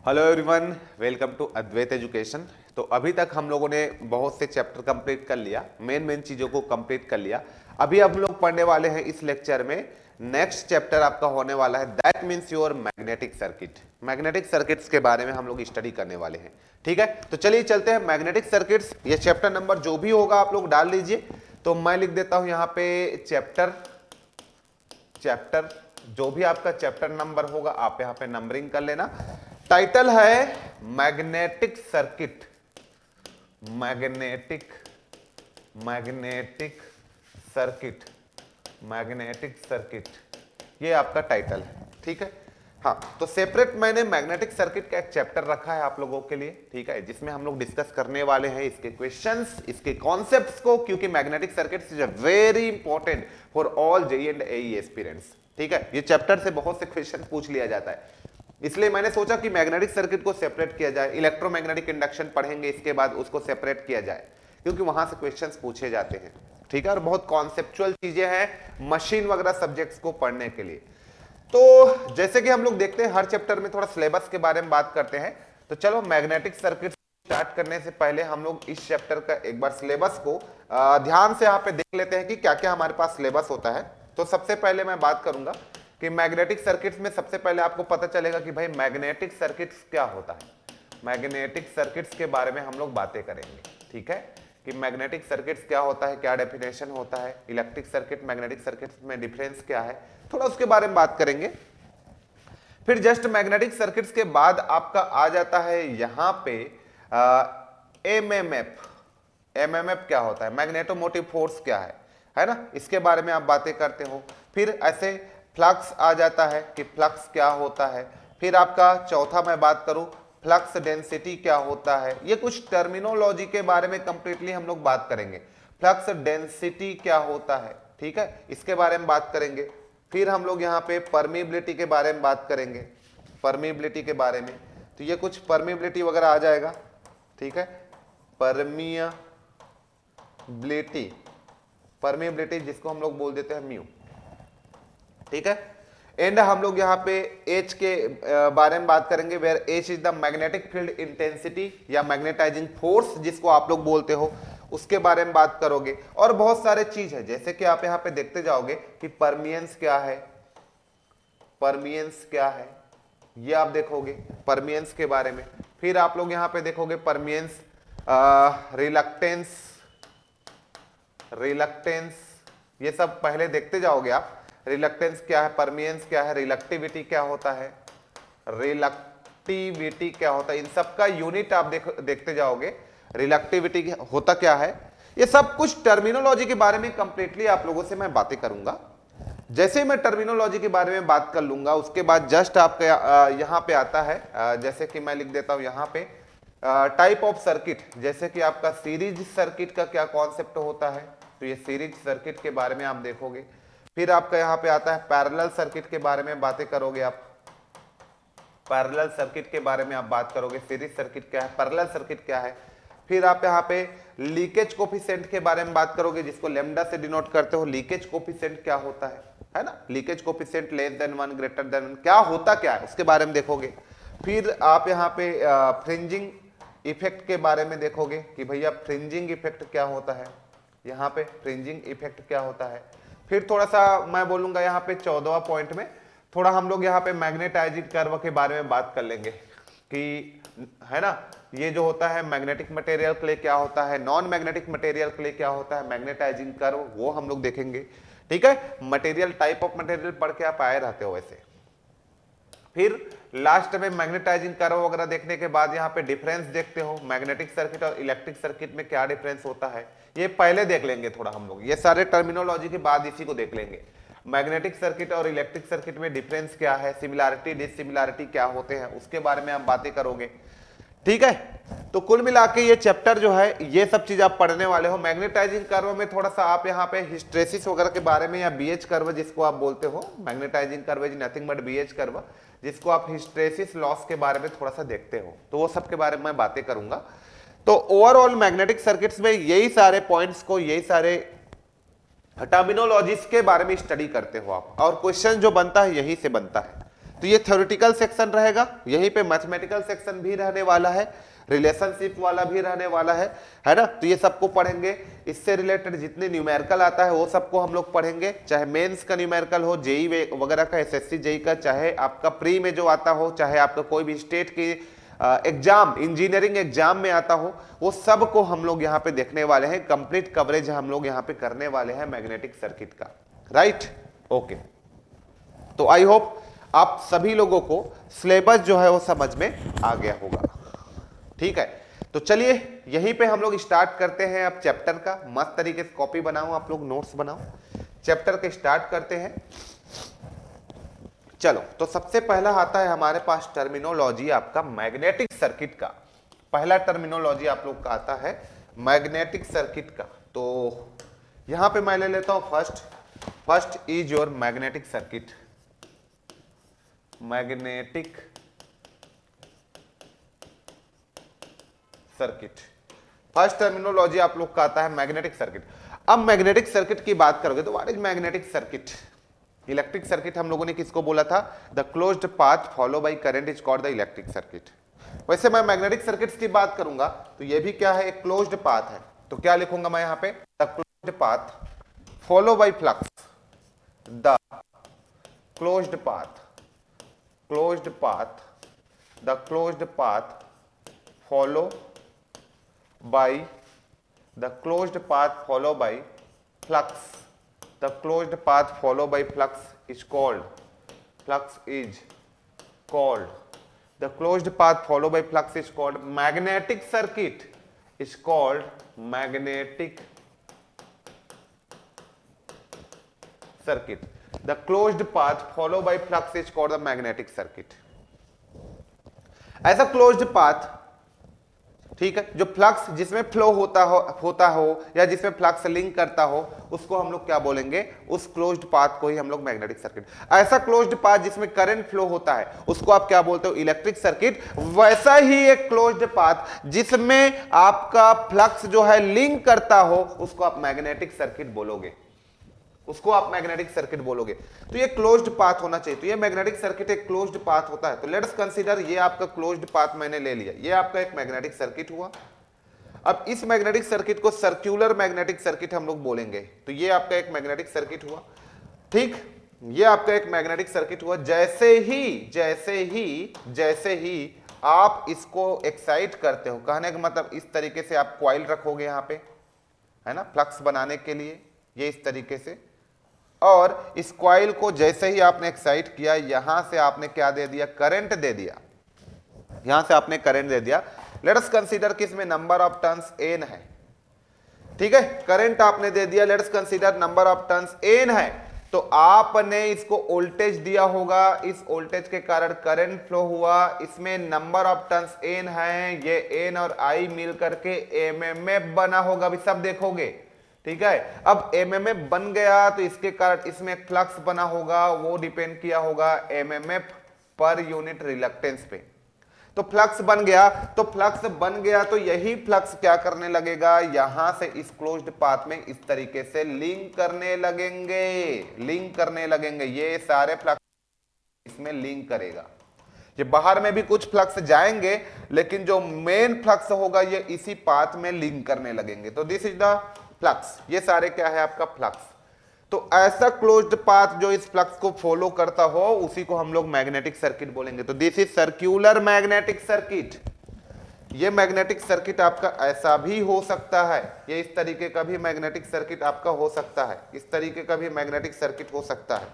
Hello everyone, welcome to Advait education. तो अभी तक हम लोगों ने बहुत से चैप्टर कंप्लीट कर लिया, मेन चीज़ों को कंप्लीट कर लिया। अभी हम लोग पढ़ने वाले हैं इस लेक्चर में, नेक्स्ट चैप्टर आपका होने वाला है that means your magnetic circuit. Magnetic circuits के बारे में हम लोग स्टडी करने वाले हैं। ठीक है, तो चलिए चलते हैं मैग्नेटिक सर्किट्स। ये चैप्टर नंबर जो भी होगा आप लोग डाल लीजिए। तो मैं लिख देता हूं यहाँ पे चैप्टर जो भी आपका चैप्टर नंबर होगा आप यहाँ पे नंबरिंग कर लेना। टाइटल है मैग्नेटिक सर्किट। मैग्नेटिक सर्किट ये आपका टाइटल है। ठीक है, हाँ, तो सेपरेट मैंने मैग्नेटिक सर्किट का एक चैप्टर रखा है आप लोगों के लिए। ठीक है, जिसमें हम लोग डिस्कस करने वाले हैं इसके क्वेश्चंस, इसके कॉन्सेप्ट्स को, क्योंकि magnetic circuits is a very important for all JEE and AE aspirants. ठीक है, ये चैप्टर से बहुत से क्वेश्चन पूछ लिया जाता है, इसलिए मैंने सोचा कि मैग्नेटिक सर्किट को सेपरेट किया जाए। इलेक्ट्रोमैग्नेटिक इंडक्शन पढ़ेंगे, इसके बाद उसको सेपरेट किया जाए, क्योंकि वहां से क्वेश्चंस पूछे जाते हैं। ठीक है, और बहुत कॉन्सेप्चुअल चीजें हैं मशीन वगैरह सब्जेक्ट्स को पढ़ने के लिए। तो जैसे कि हम लोग देखते हैं हर चैप्टर में थोड़ा सिलेबस के बारे में बात करते हैं। तो चलो मैग्नेटिक सर्किट स्टार्ट करने से पहले हम लोग इस चैप्टर का एक बार सिलेबस को ध्यान से यहाँ पे देख लेते हैं कि क्या क्या हमारे पास सिलेबस होता है। तो सबसे पहले मैं बात करूंगा कि मैग्नेटिक सर्किट्स में सबसे पहले आपको पता चलेगा कि भाई मैग्नेटिक सर्किट्स क्या होता है। मैग्नेटिक सर्किट्स के बारे में हम लोग बातें करेंगे। ठीक है, कि मैग्नेटिक सर्किट्स क्या होता है, क्या डेफिनेशन होता है, इलेक्ट्रिक सर्किट मैग्नेटिक सर्किट्स में डिफरेंस क्या है, थोड़ा उसके बारे में बात करेंगे। फिर जस्ट मैग्नेटिक सर्किट्स के बाद आपका आ जाता है यहां पे एमएमएफ। एमएमएफ क्या होता है, मैग्नेटोमोटिव फोर्स क्या है ना, इसके बारे में आप बातें करते हो। फिर ऐसे फ्लक्स आ जाता है कि फ्लक्स क्या होता है। फिर आपका चौथा मैं बात करूं फ्लक्स डेंसिटी क्या होता है। ये कुछ टर्मिनोलॉजी के बारे में कंप्लीटली हम लोग बात करेंगे। फ्लक्स डेंसिटी क्या होता है, ठीक है, इसके बारे में बात करेंगे। फिर हम लोग यहाँ पे परमीबिलिटी के बारे में बात करेंगे, परमीबिलिटी के बारे में। तो ये कुछ परमीबिलिटी वगैरह आ जाएगा। ठीक है, परमीबिलिटी जिसको हम लोग बोल देते हैं म्यू। ठीक है, एंड हम लोग यहाँ पे एच के बारे में बात करेंगे, where H is the magnetic field intensity या मैग्नेटाइजिंग फोर्स जिसको आप लोग बोलते हो, उसके बारे में बात करोगे। और बहुत सारे चीज है, जैसे कि आप यहाँ पे देखते जाओगे कि परमियंस क्या है, परमियंस क्या है, ये आप देखोगे परमियंस के बारे में। फिर आप लोग यहाँ पे देखोगे परमियंस, रिलक्टेंस, ये सब पहले देखते जाओगे आप। रिलक्टेंस क्या है, परमियंस क्या है, रिलक्टिविटी क्या होता है, रिलक्टिविटी क्या होता है, इन सब का यूनिट आप देखते जाओगे। रिलक्टिविटी होता क्या है, ये सब कुछ टर्मिनोलॉजी के बारे में कंप्लीटली आप लोगों से मैं बातें करूंगा। जैसे मैं टर्मिनोलॉजी के बारे में बात कर लूंगा, उसके बाद जस्ट आपका यहाँ पे आता है, जैसे कि मैं लिख देता हूं यहाँ पे टाइप ऑफ सर्किट। जैसे कि आपका सीरीज सर्किट का क्या कॉन्सेप्ट होता है, तो ये सीरीज सर्किट के बारे में आप देखोगे। फिर आपका यहाँ पे आता है पैरेलल सर्किट के बारे में बातें करोगे आप, पैरेलल सर्किट के बारे में आप बात करोगे। सीरीज सर्किट क्या है, पैरेलल सर्किट क्या है। फिर आप यहाँ पे लीकेज कोफिशिएंट के बारे में बात करोगे, जिसको लेमडा से डिनोट करते हो। लीकेज कोफिशिएंट क्या होता है ना, leakage coefficient less than 1 greater than 1 क्या होता क्या है, उसके बारे में देखोगे। फिर आप यहाँ पे फ्रिंजिंग इफेक्ट के बारे में देखोगे कि भैया फ्रिंजिंग इफेक्ट क्या होता है, यहाँ पे फ्रिंजिंग इफेक्ट क्या होता है। फिर थोड़ा सा मैं बोलूंगा यहाँ पे 14वां पॉइंट में थोड़ा हम लोग यहाँ पे मैग्नेटाइजिंग कर्व के बारे में बात कर लेंगे कि है ना, ये जो होता है मैग्नेटिक मटेरियल के लिए क्या होता है, नॉन मैग्नेटिक मटेरियल के लिए क्या होता है, मैग्नेटाइजिंग कर्व वो हम लोग देखेंगे। ठीक है, मटेरियल, टाइप ऑफ मटेरियल पढ़ के आप आए रहते हो वैसे। फिर लास्ट में मैग्नेटाइजिंग कर्व वगैरह देखने के बाद यहाँ पे डिफरेंस देखते हो, मैग्नेटिक सर्किट और इलेक्ट्रिक सर्किट में क्या डिफरेंस होता है, ये पहले देख लेंगे थोड़ा हम लोग। ये सारे टर्मिनोलॉजी के बाद इसी को देख लेंगे। मैग्नेटिक सर्किट और इलेक्ट्रिक सर्किट में डिफरेंस क्या है, सिमिलैरिटी डिसिमिलैरिटी क्या होते हैं, उसके बारे में आप बातें करोगे। ठीक है, तो कुल मिला के ये चैप्टर जो है ये सब चीज आप पढ़ने वाले हो। मैग्नेटाइजिंग कर्व में थोड़ा सा आप यहाँ पे हिस्ट्रेसिस वगैरह के बारे में, या बीएच कर्व जिसको आप बोलते हो, magnetising curve is nothing but BH curve, जिसको आप हिस्ट्रेसिस लॉस के बारे में थोड़ा सा देखते हो, तो वो सब के बारे में मैं बातें करूंगा। तो ओवरऑल मैग्नेटिक सर्किट्स में यही सारे पॉइंट्स को, यही सारे टर्मिनोलॉजीज के बारे में स्टडी करते हो आप, और क्वेश्चन जो बनता है यही से बनता है। तो ये थ्योरेटिकल सेक्शन रहेगा, यहीं पे मैथमेटिकल सेक्शन भी रहने वाला है, रिलेशनशिप वाला भी रहने वाला है ना। तो ये सबको पढ़ेंगे, इससे रिलेटेड जितने न्यूमेरिकल आता है वो सबको हम लोग पढ़ेंगे, चाहे मेंस का न्यूमेरिकल हो, जेई वगैरह का, एसएससी जेई का, चाहे आपका प्री में जो आता हो, चाहे आपका कोई भी स्टेट की एग्जाम, इंजीनियरिंग एग्जाम में आता हो, वो सब को हम लोग यहाँ पे देखने वाले हैं। कंप्लीट कवरेज हम लोग यहाँ पे करने वाले हैं मैग्नेटिक सर्किट का, राइट। ओके, तो आई होप आप सभी लोगों को सिलेबस जो है वो समझ में आ गया होगा, ठीक है। तो चलिए यहीं पे हम लोग स्टार्ट करते हैं अब चैप्टर का। मस्त तरीके से कॉपी बनाओ, आप लोग नोट्स बनाओ, चैप्टर के स्टार्ट करते हैं। चलो, तो सबसे पहला आता है हमारे पास टर्मिनोलॉजी आपका मैग्नेटिक सर्किट का। पहला टर्मिनोलॉजी आप लोग का आता है मैग्नेटिक सर्किट का। तो यहां पे मैं ले लेता हूं first is your magnetic circuit, magnetic circuit. First terminology आप लोग का आता है मैग्नेटिक सर्किट। अब मैग्नेटिक सर्किट की बात करोगे तो what is magnetic circuit? Electric circuit हम लोगों ने किसको बोला था? The closed path follow by current is called the electric circuit. वैसे मैं मैग्नेटिक सर्किट्स की बात करूंगा तो ये भी क्या है? एक क्लोज्ड पाथ है। तो क्या लिखूंगा मैं यहां पे? The closed path follow by flux, the closed path, closed path, the closed path follow by the closed path follow by flux, the closed path follow by flux is called the closed path follow by flux is called magnetic circuit, is called magnetic circuit. The closed path follow by flux is called the magnetic circuit. ऐसा closed path, ठीक है, जो flux जिसमें flow होता हो या जिसमें flux link करता हो, उसको हम लोग क्या बोलेंगे? उस क्लोज्ड पाथ को ही हम लोग मैग्नेटिक सर्किट। ऐसा क्लोज्ड पाथ जिसमें करंट फ्लो होता है उसको आप क्या बोलते हो? Electric circuit. वैसा ही एक क्लोज्ड पाथ जिसमें आपका फ्लक्स जो है लिंक करता हो उसको आप मैग्नेटिक सर्किट बोलोगे, उसको आप मैग्नेटिक सर्किट बोलोगे। तो ये क्लोज्ड पाथ होना चाहिए। तो ये मैग्नेटिक सर्किट एक क्लोज्ड पाथ होता है। तो लेट्स कंसीडर ये आपका क्लोज्ड पाथ मैंने ले लिया, ये आपका एक मैग्नेटिक सर्किट हुआ। अब इस मैग्नेटिक सर्किट को सर्कुलर मैग्नेटिक सर्किट हम लोग बोलेंगे। तो ये आपका एक मैग्नेटिक सर्किट हुआ, ठीक, ये आपका एक मैग्नेटिक सर्किट हुआ। जैसे ही आप इसको एक्साइट करते हो, कहने का मतलब इस तरीके से आप कॉइल रखोगे यहां पे, है ना, फ्लक्स बनाने के लिए, ये इस तरीके से, और इस कॉइल को जैसे ही आपने एक्साइट किया, यहां से आपने क्या दे दिया? करंट दे दिया, यहां से आपने करंट दे दिया। लेट अस कंसीडर कि इसमें नंबर ऑफ टर्न्स n है, ठीक है, करंट आपने दे दिया। Let us consider number of turns n है, तो आपने इसको वोल्टेज दिया होगा, इस वोल्टेज के कारण करंट फ्लो हुआ। इसमें नंबर ऑफ टर्न्स n है, ये n और I मिल करके एमएमएफ बना होगा, अभी सब देखोगे, ठीक है। अब एमएमएफ बन गया तो इसके कारण इसमें फ्लक्स बना होगा, वो डिपेंड किया होगा एमएमएफ पर यूनिट रिलक्टेंस पे। तो फ्लक्स बन गया तो यही फ्लक्स क्या करने लगेगा? यहां से इस क्लोज्ड पाथ में इस तरीके से लिंक करने लगेंगे, ये सारे फ्लक्स इसमें लिंक करेगा। ये बाहर में भी कुछ फ्लक्स जाएंगे, लेकिन जो मेन फ्लक्स होगा ये इसी पाथ में लिंक करने लगेंगे। तो दिस इज द फ्लक्स, ये सारे क्या है? आपका फ्लक्स। तो ऐसा क्लोज्ड पाथ जो इस फ्लक्स को फॉलो करता हो उसी को हम लोग मैग्नेटिक सर्किट बोलेंगे। तो this is circular magnetic circuit. ये मैग्नेटिक सर्किट आपका ऐसा भी हो सकता है, ये इस तरीके का भी मैग्नेटिक सर्किट आपका हो सकता है, इस तरीके का भी मैग्नेटिक सर्किट हो सकता है।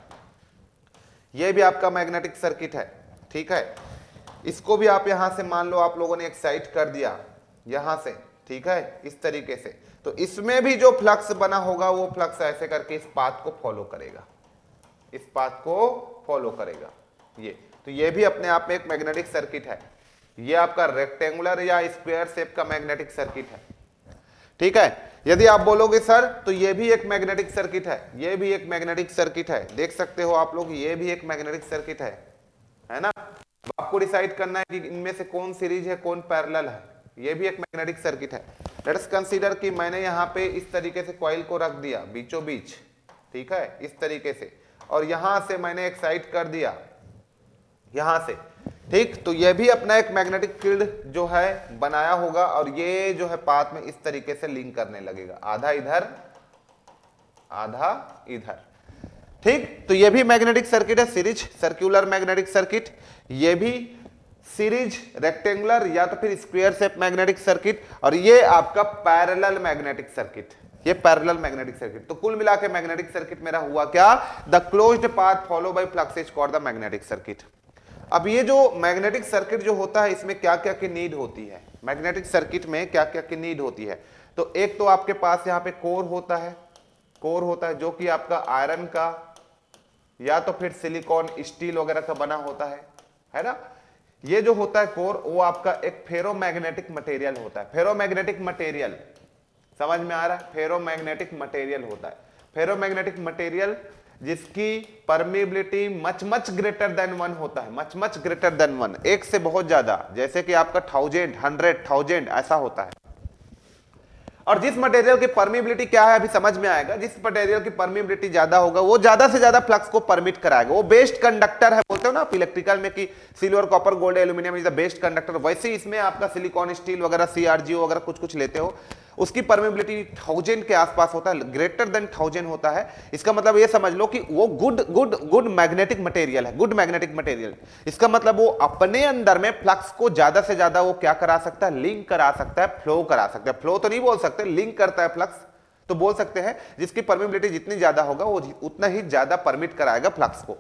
ये भी आपका मैग्नेटिक सर्किट है, ठीक है। इसको भी आप यहां से मान लो आप लोगों ने एक्साइट कर दिया यहां से, ठीक है, इस तरीके से। तो इसमें भी जो फ्लक्स बना होगा वो फ्लक्स ऐसे करके इस पाथ को फॉलो करेगा, इस पाथ को फॉलो करेगा ये। तो ये भी अपने आप में एक मैग्नेटिक सर्किट है। ये आपका रेक्टेंगुलर या स्क्वायर शेप का मैग्नेटिक सर्किट है, ठीक है। यदि आप बोलोगे सर तो ये भी एक मैग्नेटिक सर्किट है, ये भी एक मैग्नेटिक सर्किट है, देख सकते हो आप लोग, ये भी एक मैग्नेटिक सर्किट है ना। आपको डिसाइड करना है कि इनमें से कौन सीरीज है, कौन पैरेलल है। ये भी एक मैग्नेटिक सर्किट है। लेट अस कंसीडर कि मैंने यहां पे इस तरीके से कॉइल को रख दिया बीचों बीच, ठीक है, इस तरीके से, और यहां से मैंने एक्साइट कर दिया यहां से, ठीक। तो ये भी अपना एक मैग्नेटिक फील्ड जो है बनाया होगा और ये जो है पाथ में इस तरीके से लिंक करने लगेगा, आधा इधर आधा इधर, ठीक। तो ये भी मैग्नेटिक सर्किट है, सीरीज सर्कुलर मैग्नेटिक सर्किट। ये भी सीरीज रेक्टेंगुलर या तो फिर स्क्वायर शेप मैग्नेटिक सर्किट, और ये आपका पैरेलल मैग्नेटिक सर्किट, ये पैरेलल मैग्नेटिक सर्किट। तो कुल मिला के मैग्नेटिक सर्किट मेरा हुआ क्या, the closed path follow by flux is called the magnetic circuit. अब ये जो मैग्नेटिक सर्किट जो होता है इसमें क्या क्या की नीड होती है, मैग्नेटिक सर्किट में क्या क्या की नीड होती है। तो एक तो आपके पास यहाँ पे कोर होता है, कोर होता है जो कि आपका आयरन का या तो फिर सिलिकॉन स्टील वगैरह का बना होता है ना। ये जो होता है कोर, वो आपका एक फेरोमैग्नेटिक मटेरियल होता है। फेरोमैग्नेटिक मटेरियल समझ में आ रहा है, फेरोमैग्नेटिक मटेरियल होता है। फेरोमैग्नेटिक मटेरियल जिसकी permeability much much greater than 1 होता है, मच मच ग्रेटर देन 1, एक से बहुत ज्यादा, जैसे कि आपका 1000, 100, 1000 ऐसा होता है। और जिस मटेरियल की परमिबिलिटी क्या है अभी समझ में आएगा, जिस मटेरियल की परमिबिलिटी ज्यादा होगा वो ज्यादा से ज्यादा फ्लक्स को परमिट कराएगा, वो बेस्ट कंडक्टर है। बोलते हो ना आप इलेक्ट्रिकल में कि silver, copper, gold, aluminium is the best conductor, वैसे इसमें आपका सिलिकॉन स्टील वगैरह CRGO वगैरह कुछ कुछ लेते हो, उसकी परमिबिलिटी 1000 के आसपास होता है, ग्रेटर देन 1000 होता है। इसका मतलब ये समझ लो कि वो गुड मैग्नेटिक मटेरियल है, गुड मैग्नेटिक मटेरियल। इसका मतलब वो अपने अंदर में फ्लक्स को ज्यादा से ज्यादा वो क्या करा सकता है, लिंक करा सकता है, फ्लो करा सकता है। फ्लो तो नहीं बोल सकते, लिंक करता है फ्लक्स तो बोल सकते हैं। जिसकी परमिबिलिटी जितनी ज्यादा होगा वो उतना ही ज्यादा परमिट कराएगा फ्लक्स को,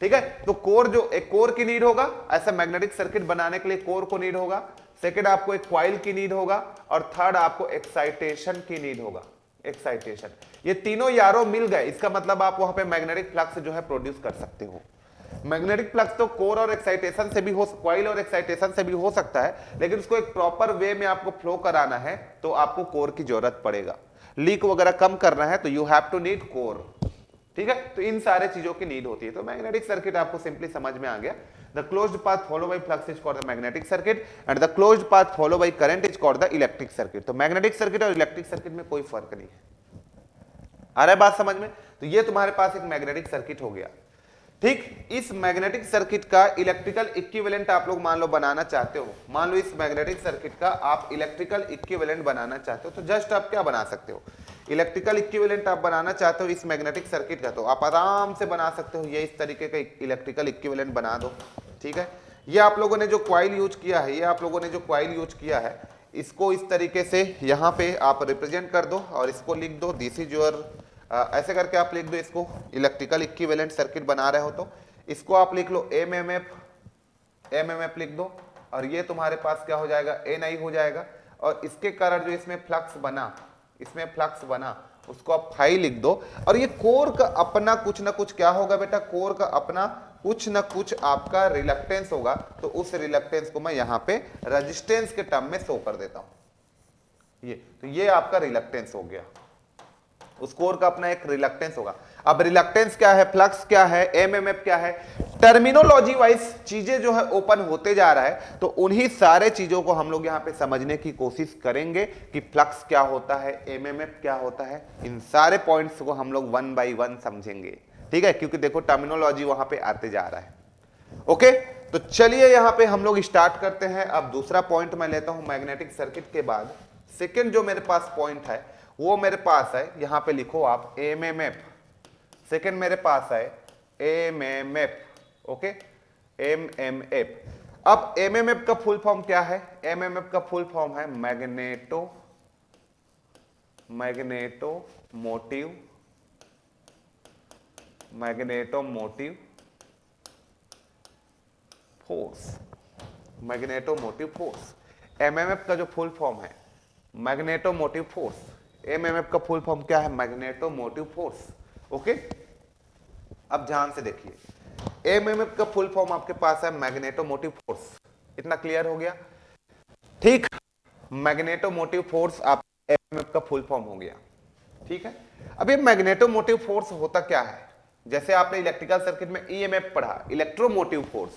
ठीक है। तो कोर, जो एक कोर की नीड होगा, ऐसा मैग्नेटिक सर्किट बनाने के लिए कोर को नीड होगा। सेकेंड आपको एक क्वाइल की नीड होगा, और थर्ड आपको एक्साइटेशन की नीड होगा, एक्साइटेशन। ये तीनों यारों मिल गए, इसका मतलब आप वहां पे मैग्नेटिक फ्लक्स जो है प्रोड्यूस कर सकते हो। मैग्नेटिक फ्लक्स तो कोर और एक्साइटेशन से भी हो, क्वाइल और एक्साइटेशन से भी हो सकता है, लेकिन उसको एक प्रॉपर वे में आपको फ्लो कराना है तो आपको कोर की जरूरत पड़ेगा। लीक वगैरह कम करना है तो you have to need core, ठीक है। तो इन सारे चीजों की नीड होती है। तो मैग्नेटिक सर्किट आपको सिंपली समझ में आ गया। The closed path follow by flux is called the magnetic circuit and the closed path follow by current is called the electric circuit. तो मैग्नेटिक सर्किट और इलेक्ट्रिक सर्किट में कोई फर्क नहीं है। आ रहा है बात समझ में। तो ये तुम्हारे पास एक मैग्नेटिक सर्किट हो गया, ठीक। इस मैग्नेटिक सर्किट का इलेक्ट्रिकल इक्विवेलेंट आप लोग मान लो बनाना चाहते हो, मान लो इस मैग्नेटिक सर्किट का आप इलेक्ट्रिकल इक्विवेलेंट बनाना चाहते हो, तो जस्ट आप क्या बना सकते हो, इलेक्ट्रिकल इक्विवेलेंट आप बनाना चाहते हो इस मैग्नेटिक सर्किट का, तो आप आराम से बना सकते हो। ये इस तरीके का इलेक्ट्रिकल इक्विवेलेंट बना दो, ठीक है। ये आप लोगों ने जो क्वाइल यूज किया है, ये आप लोगों ने जो क्वाइल यूज किया है, इसको इस तरीके से यहाँ पे आप रिप्रेजेंट कर दो और इसको लिख दो, दिस इज योर, ऐसे करके आप लिख दो इसको, इलेक्ट्रिकल इक्विवेलेंट सर्किट बना रहे हो तो इसको आप लिख लो एमएमएफ लिख दो, और ये तुम्हारे पास क्या हो जाएगा, NI हो जाएगा। और इसके कारण जो इसमें फ्लक्स बना, इसमें फ्लक्स बना उसको आप फाई लिख दो। और ये कोर का अपना कुछ ना कुछ क्या होगा बेटा, कोर का अपना कुछ ना कुछ आपका रिलक्टेंस होगा, तो उस रिलक्टेंस को मैं यहाँ पे रेजिस्टेंस के टर्म में शो कर देता हूं। ये तो ये आपका रिलक्टेंस हो गया, उस कोर का अपना एक रिलक्टेंस होगा। अब रिलक्टेंस क्या है, फ्लक्स क्या है, एमएमएफ क्या है, टर्मिनोलॉजी वाइज चीजें जो है ओपन होते जा रहा है। तो उन्हीं सारे चीजों को हम लोग यहाँ पे समझने की कोशिश करेंगे कि फ्लक्स क्या होता है, एमएमएफ क्या होता है, इन सारे पॉइंट्स को हम लोग 1 बाय 1 समझेंगे, ठीक है। क्योंकि देखो टर्मिनोलॉजी वहां पे आते जा रहा है। ओके, तो चलिए यहाँ पे हम लोग स्टार्ट करते हैं। अब दूसरा पॉइंट मैं लेता हूं मैग्नेटिक सर्किट के बाद। सेकेंड जो मेरे पास पॉइंट है वो मेरे पास है, यहां पे लिखो आप एमएमएफ। सेकेंड मेरे पास है एमएमएफ, ओके, एमएमएफ। अब एमएमएफ का फुल फॉर्म क्या है, एमएमएफ का फुल फॉर्म है magnetomotive force, magnetomotive force. MMF का जो फुल फॉर्म है मैग्नेटोमोटिव फोर्स, एमएमएफ का फुल फॉर्म क्या है, मैग्नेटोमोटिव फोर्स, ओके। अब ध्यान से देखिए, एमएमएफ का फुल फॉर्म आपके पास है मैग्नेटोमोटिव फोर्स, इतना क्लियर हो गया, ठीक। मैग्नेटोमोटिव फोर्स आप एमएमएफ का फुल फॉर्म हो गया, ठीक है। अब ये मैग्नेटोमोटिव फोर्स होता क्या है, जैसे आपने इलेक्ट्रिकल सर्किट में ईएमएफ पढ़ा, इलेक्ट्रोमोटिव फोर्स,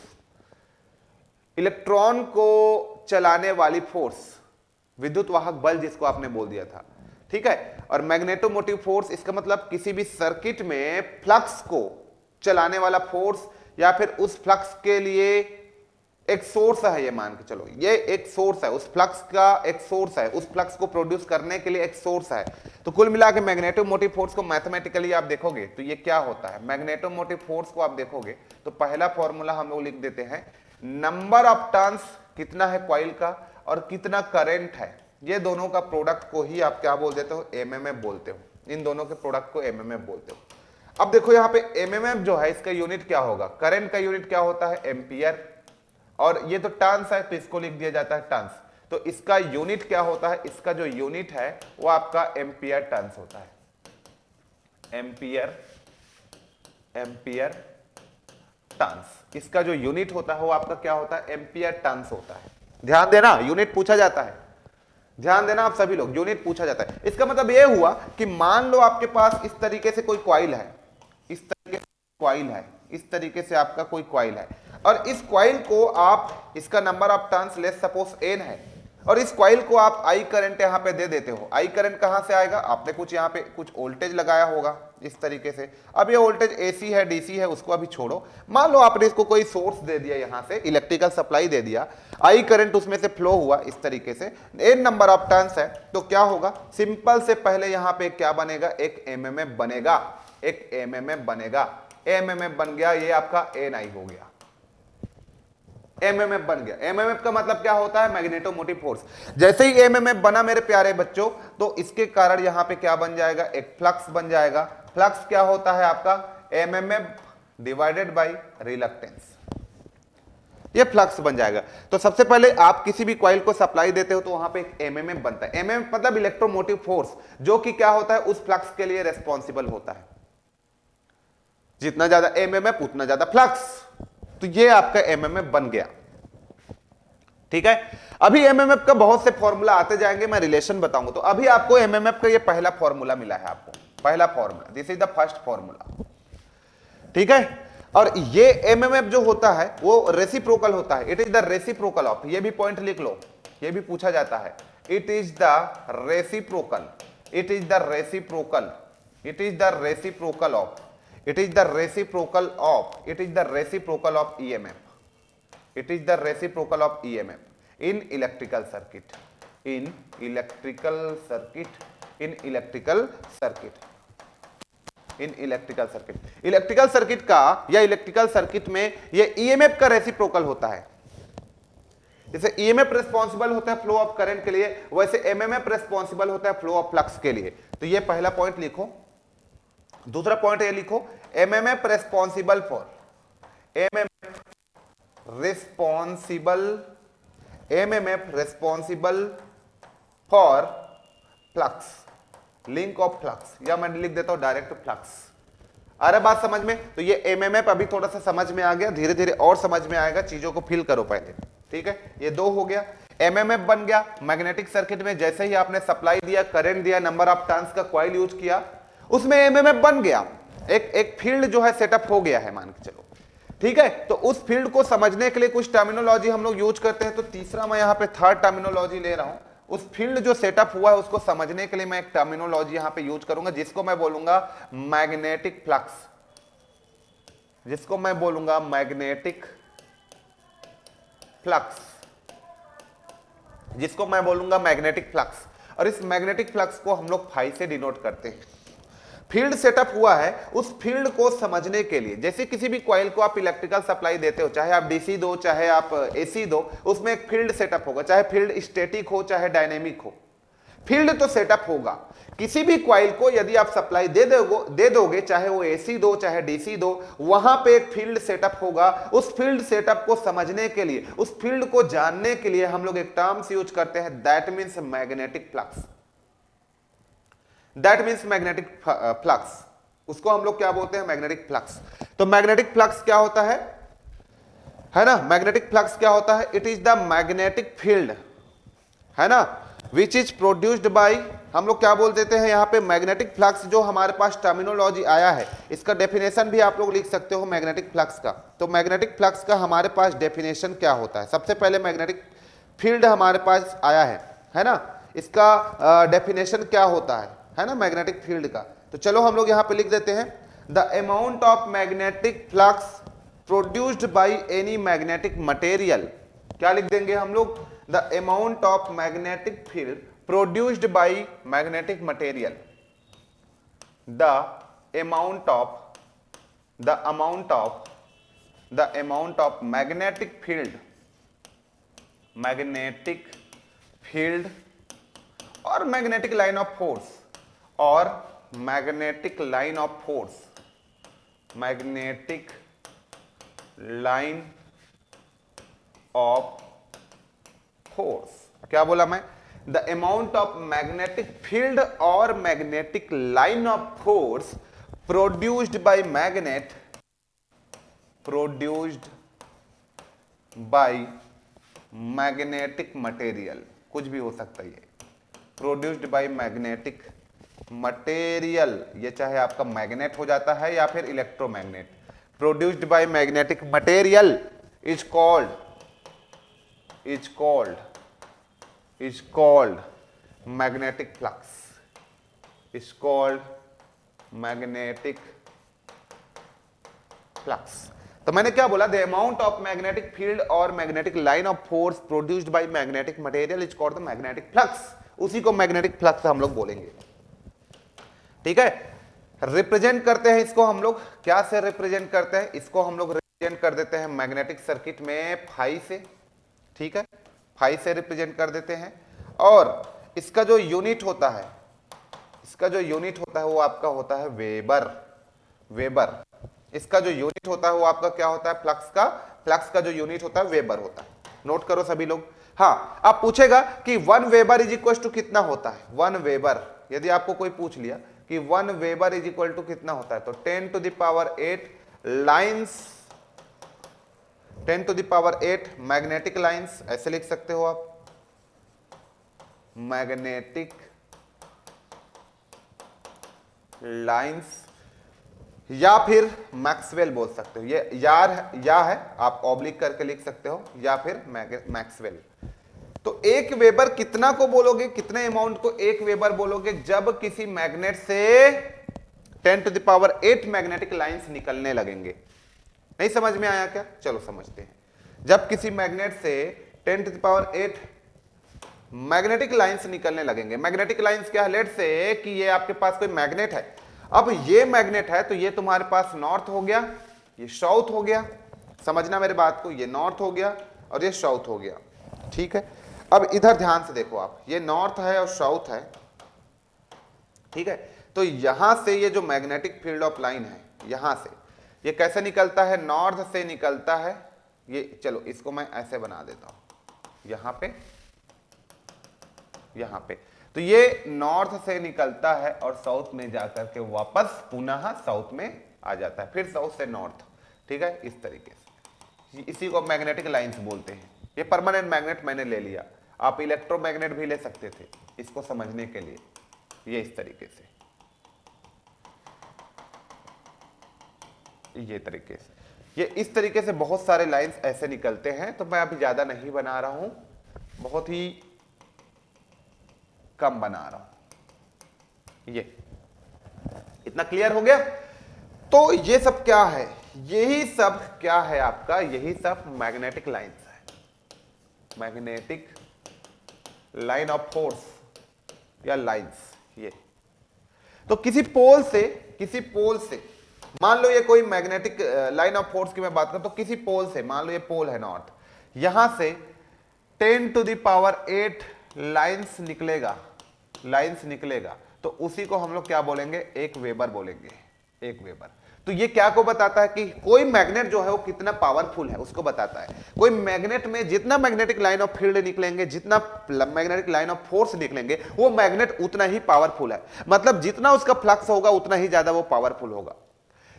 इलेक्ट्रॉन को चलाने वाली फोर्स, विद्युत वाहक बल जिसको आपने बोल दिया था, ठीक है। और मैग्नेटोमोटिव फोर्स इसका मतलब किसी भी सर्किट में फ्लक्स को चलाने वाला फोर्स या फिर उस फ्लक्स के लिए एक सोर्स है, ये मान के चलो ये एक सोर्स है, उस फ्लक्स का एक सोर्स है, उस फ्लक्स को प्रोड्यूस करने के लिए एक सोर्स है। तो कुल मिला के मैग्नेटोमोटिव फोर्स को मैथमेटिकली आप देखोगे तो ये क्या होता है, मैग्नेटोमोटिव फोर्स को आप देखोगे तो पहला फॉर्मूला हम लोग लिख देते हैं, नंबर ऑफ टर्न्स कितना है कॉइल का और कितना करंट है, ये दोनों का प्रोडक्ट को ही आप क्या बोल देते हो, एमएमएफ बोलते हो। इन दोनों के प्रोडक्ट को एमएमएफ बोलते हो। अब देखो यहाँ पे एमएमएफ जो है इसका यूनिट क्या होगा, करंट का यूनिट क्या होता है, एम्पियर, और ये तो टर्न्स है तो इसको लिख दिया जाता है टर्न्स। तो इसका यूनिट क्या होता है, इसका जो यूनिट है वो आपका एम्पियर टर्न्स होता है, एम्पियर टर्न्स। इसका जो यूनिट होता है वो आपका क्या होता है, एम्पियर टर्न्स होता है। ध्यान देना, यूनिट पूछा जाता है, ध्यान देना आप सभी लोग, यूनिट पूछा जाता है। इसका मतलब ये हुआ कि मान लो आपके पास इस तरीके से कोई कॉइल है, इस तरीके से कॉइल है, इस तरीके से आपका कोई कॉइल है, और इस कॉइल को आप, इसका number of turns let's suppose n है, और इस कॉइल को आप आई करंट यहां पे दे देते हो। आई करंट कहां से आएगा, आपने कुछ यहां पे कुछ वोल्टेज लगाया होगा इस तरीके से। अब ये वोल्टेज एसी है डीसी है उसको अभी छोड़ो, मान लो आपने इसको कोई सोर्स दे दिया, यहां से इलेक्ट्रिकल सप्लाई दे दिया, आई करंट उसमें से फ्लो हुआ इस तरीके से, n नंबर ऑफ टर्न्स है, तो क्या होगा, सिंपल से पहले यहां पे क्या बनेगा, एक एमएमएफ बनेगा, एक एमएमएफ बनेगा, एमएमएफ बन गया, ये आपका एनआई हो गया, एमएमएफ बन गया। एमएमएफ का मतलब क्या होता है, मैग्नेटोमोटिव फोर्स। जैसे ही एमएमएफ बना मेरे प्यारे बच्चों, तो इसके कारण यहां पे क्या बन जाएगा, एक फ्लक्स बन जाएगा। फ्लक्स क्या होता है आपका, एमएमएफ डिवाइडेड बाय रिलक्टेंस, ये फ्लक्स बन जाएगा। तो सबसे पहले आप किसी भी कॉइल को सप्लाई देते हो तो वहां पे एक एमएमएफ बनता है। एमएमएफ मतलब इलेक्ट्रोमोटिव फोर्स, जो कि क्या होता है, उस फ्लक्स के लिए रेस्पॉन्सिबल होता है। जितना ज्यादा एमएमएफ उतना ज्यादा फ्लक्स, तो ये आपका एमएमएफ बन गया। ठीक है, अभी एमएमएफ का बहुत से फॉर्मूला आते जाएंगे, मैं रिलेशन बताऊंगा। तो अभी आपको एमएमएफ का ये पहला फॉर्मूला मिला है, आपको पहला formula, this is the first formula. ठीक है, और ये एमएमएफ जो होता है वो रेसिप्रोकल होता है, it is the reciprocal of, ये भी पॉइंट लिख लो, ये भी पूछा जाता है, it is the reciprocal, it is the reciprocal, it is the reciprocal of, it is the reciprocal of, it is the reciprocal of EMF, it is the reciprocal of EMF in electrical circuit, in electrical circuit, in electrical circuit, in electrical circuit, electrical circuit का या electrical circuit में ये EMF का reciprocal होता है। जैसे EMF responsible होता है फ्लो ऑफ करंट के लिए, वैसे MMF रिस्पॉन्सिबल होता है फ्लो ऑफ फ्लक्स के लिए। तो ये पहला पॉइंट लिखो। दूसरा पॉइंट ये लिखो, MMF responsible for, MMF responsible, MMF responsible for flux, link of flux, या मैं लिख देता हूं डायरेक्ट फ्लक्स। अरे बात समझ में, तो ये एमएमएफ अभी थोड़ा सा समझ में आ गया, धीरे धीरे और समझ में आएगा, चीजों को फील करो पहले। ठीक है, ये दो हो गया, एमएमएफ बन गया। मैग्नेटिक सर्किट में जैसे ही आपने सप्लाई दिया, करंट दिया, नंबर ऑफ टर्न्स का कॉइल यूज किया, उसमें एमएमएफ बन गया, एक फील्ड जो है सेटअप हो गया है, मान के चलो। ठीक है, तो उस फील्ड को समझने के लिए कुछ टर्मिनोलॉजी हम लोग यूज करते हैं। तो तीसरा मैं यहां पे थर्ड टर्मिनोलॉजी ले रहा हूं, उस फील्ड जो सेटअप हुआ है उसको समझने के लिए मैं एक टर्मिनोलॉजी यहां पे यूज करूंगा, जिसको मैं बोलूंगा मैग्नेटिक फ्लक्स, जिसको मैं बोलूंगा मैग्नेटिक फ्लक्स, जिसको मैं बोलूंगा मैग्नेटिक फ्लक्स। और इस मैग्नेटिक फ्लक्स को हम लोग फाई से डिनोट करते हैं। फील्ड सेटअप हुआ है, उस फील्ड को समझने के लिए, जैसे किसी भी कॉइल को आप इलेक्ट्रिकल सप्लाई देते हो, चाहे आप डीसी दो चाहे आप एसी दो, उसमें एक फील्ड सेटअप होगा, चाहे फील्ड स्टैटिक हो चाहे डायनेमिक हो, फील्ड तो सेटअप होगा। किसी भी कॉइल को यदि आप सप्लाई दे दोगे, चाहे वो एसी दो चाहे डीसी दो, वहां पे एक फील्ड सेटअप होगा। उस फील्ड सेटअप को समझने के लिए, उस फील्ड को जानने के लिए हम लोग एक टर्म्स यूज करते हैं, that means magnetic flux, that means magnetic flux. उसको हम लोग क्या बोलते हैं, मैग्नेटिक फ्लक्स। तो मैग्नेटिक फ्लक्स क्या होता है ना, मैग्नेटिक फ्लक्स क्या होता है, it is the magnetic field, है ना, विच इज प्रोड्यूस्ड बाई, हम लोग क्या बोल देते हैं यहां पे, मैग्नेटिक फ्लक्स। जो हमारे पास टर्मिनोलॉजी आया है, इसका डेफिनेशन भी आप लोग लिख सकते हो मैग्नेटिक फ्लक्स का। तो मैग्नेटिक फ्लक्स का हमारे पास डेफिनेशन क्या होता है, सबसे पहले मैग्नेटिक फील्ड हमारे पास आया है ना, इसका डेफिनेशन क्या होता है ना, मैग्नेटिक फील्ड का। तो चलो हम लोग यहां पे लिख देते हैं, the amount of magnetic flux produced by any magnetic material, क्या लिख देंगे हम लोग, the amount of magnetic field produced by magnetic material, the amount of magnetic field और magnetic line of force magnetic line of force, क्या बोला मैं, the amount of magnetic field और magnetic line of force produced by magnetic material, कुछ भी हो सकता है ये, प्रोड्यूस्ड बाय मैग्नेटिक मटेरियल, ये चाहे आपका मैग्नेट हो जाता है या फिर electromagnet, produced by magnetic material is called magnetic flux. तो मैंने क्या बोला, the amount of magnetic field और magnetic line of force produced by magnetic material is called the magnetic flux, उसी को मैग्नेटिक फ्लक्स हम लोग बोलेंगे। ठीक है, रिप्रेजेंट करते हैं इसको हम लोग, क्या से रिप्रेजेंट करते हैं इसको, हम लोग रिप्रेजेंट कर देते हैं मैग्नेटिक सर्किट में फाई से। ठीक है, फाई से रिप्रेजेंट कर देते हैं, और इसका जो यूनिट होता है वो आपका होता है वेबर। इसका जो यूनिट होता है वो आपका क्या होता है, फ्लक्स का जो यूनिट होता है वेबर होता है। नोट करो सभी लोग। हाँ, आप पूछेगा कि 1 वेबर इज इक्वल टू कितना होता है, 1 वेबर, यदि आपको कोई पूछ लिया कि 1 वेबर इज इक्वल टू कितना होता है, तो 10 to the power 8 lines, 10 to the power 8 magnetic lines, ऐसे लिख सकते हो आप, मैग्नेटिक लाइंस, या फिर मैक्सवेल बोल सकते हो, ये या है, आप ऑब्लिक करके लिख सकते हो, या फिर मैक्सवेल। तो 1 वेबर कितना को बोलोगे, कितने अमाउंट को 1 वेबर बोलोगे, जब किसी मैग्नेट से 10 to the power 8 magnetic lines निकलने लगेंगे। नहीं समझ में आया क्या, चलो समझते हैं। जब किसी मैग्नेट से 10 to the power 8 magnetic lines निकलने लगेंगे, मैग्नेटिक लाइंस क्या है, लेट से कि ये आपके पास कोई मैग्नेट है, अब ये मैग्नेट है तो ये तुम्हारे पास नॉर्थ हो गया, ये साउथ हो गया, समझना मेरे बात को, ये नॉर्थ हो गया और ये साउथ हो गया। ठीक है, अब इधर ध्यान से देखो आप, ये नॉर्थ है और साउथ है। ठीक है, तो यहां से ये जो मैग्नेटिक फील्ड ऑफ लाइन है, यहां से ये कैसे निकलता है, नॉर्थ से निकलता है, ये चलो इसको मैं ऐसे बना देता हूं, यहां पे तो ये नॉर्थ से निकलता है और साउथ में जाकर के वापस पुनः साउथ में आ जाता है, फिर साउथ से नॉर्थ। ठीक है, इस तरीके से, इसी को मैग्नेटिक लाइंस बोलते हैं। ये परमानेंट मैग्नेट मैंने ले लिया, आप इलेक्ट्रोमैग्नेट भी ले सकते थे इसको समझने के लिए, ये इस तरीके से, ये तरीके से, ये इस तरीके से बहुत सारे लाइंस ऐसे निकलते हैं। तो मैं अभी ज्यादा नहीं बना रहा हूं, बहुत ही कम बना रहा हूं, ये इतना क्लियर हो गया। तो ये सब क्या है, यही सब क्या है आपका, यही सब मैग्नेटिक लाइंस है, मैग्नेटिक लाइन ऑफ फोर्स या लाइंस। ये तो किसी पोल से मान लो ये कोई मैग्नेटिक लाइन ऑफ फोर्स की मैं बात करूं, तो किसी पोल से, मान लो ये पोल है नॉर्थ, यहां से 10 टू द पावर 8 लाइंस निकलेगा, तो उसी को हम लोग क्या बोलेंगे, 1 वेबर बोलेंगे, 1 वेबर। तो ये क्या को बताता है कि कोई मैग्नेट जो है वो कितना पावरफुल है, उसको बताता है। कोई मैग्नेट में जितना मैग्नेटिक लाइन ऑफ फील्ड निकलेंगे, जितना मैग्नेटिक लाइन ऑफ फोर्स निकलेंगे, वो मैग्नेट उतना ही पावरफुल है, मतलब जितना उसका फ्लक्स होगा उतना ही ज्यादा वो पावरफुल होगा।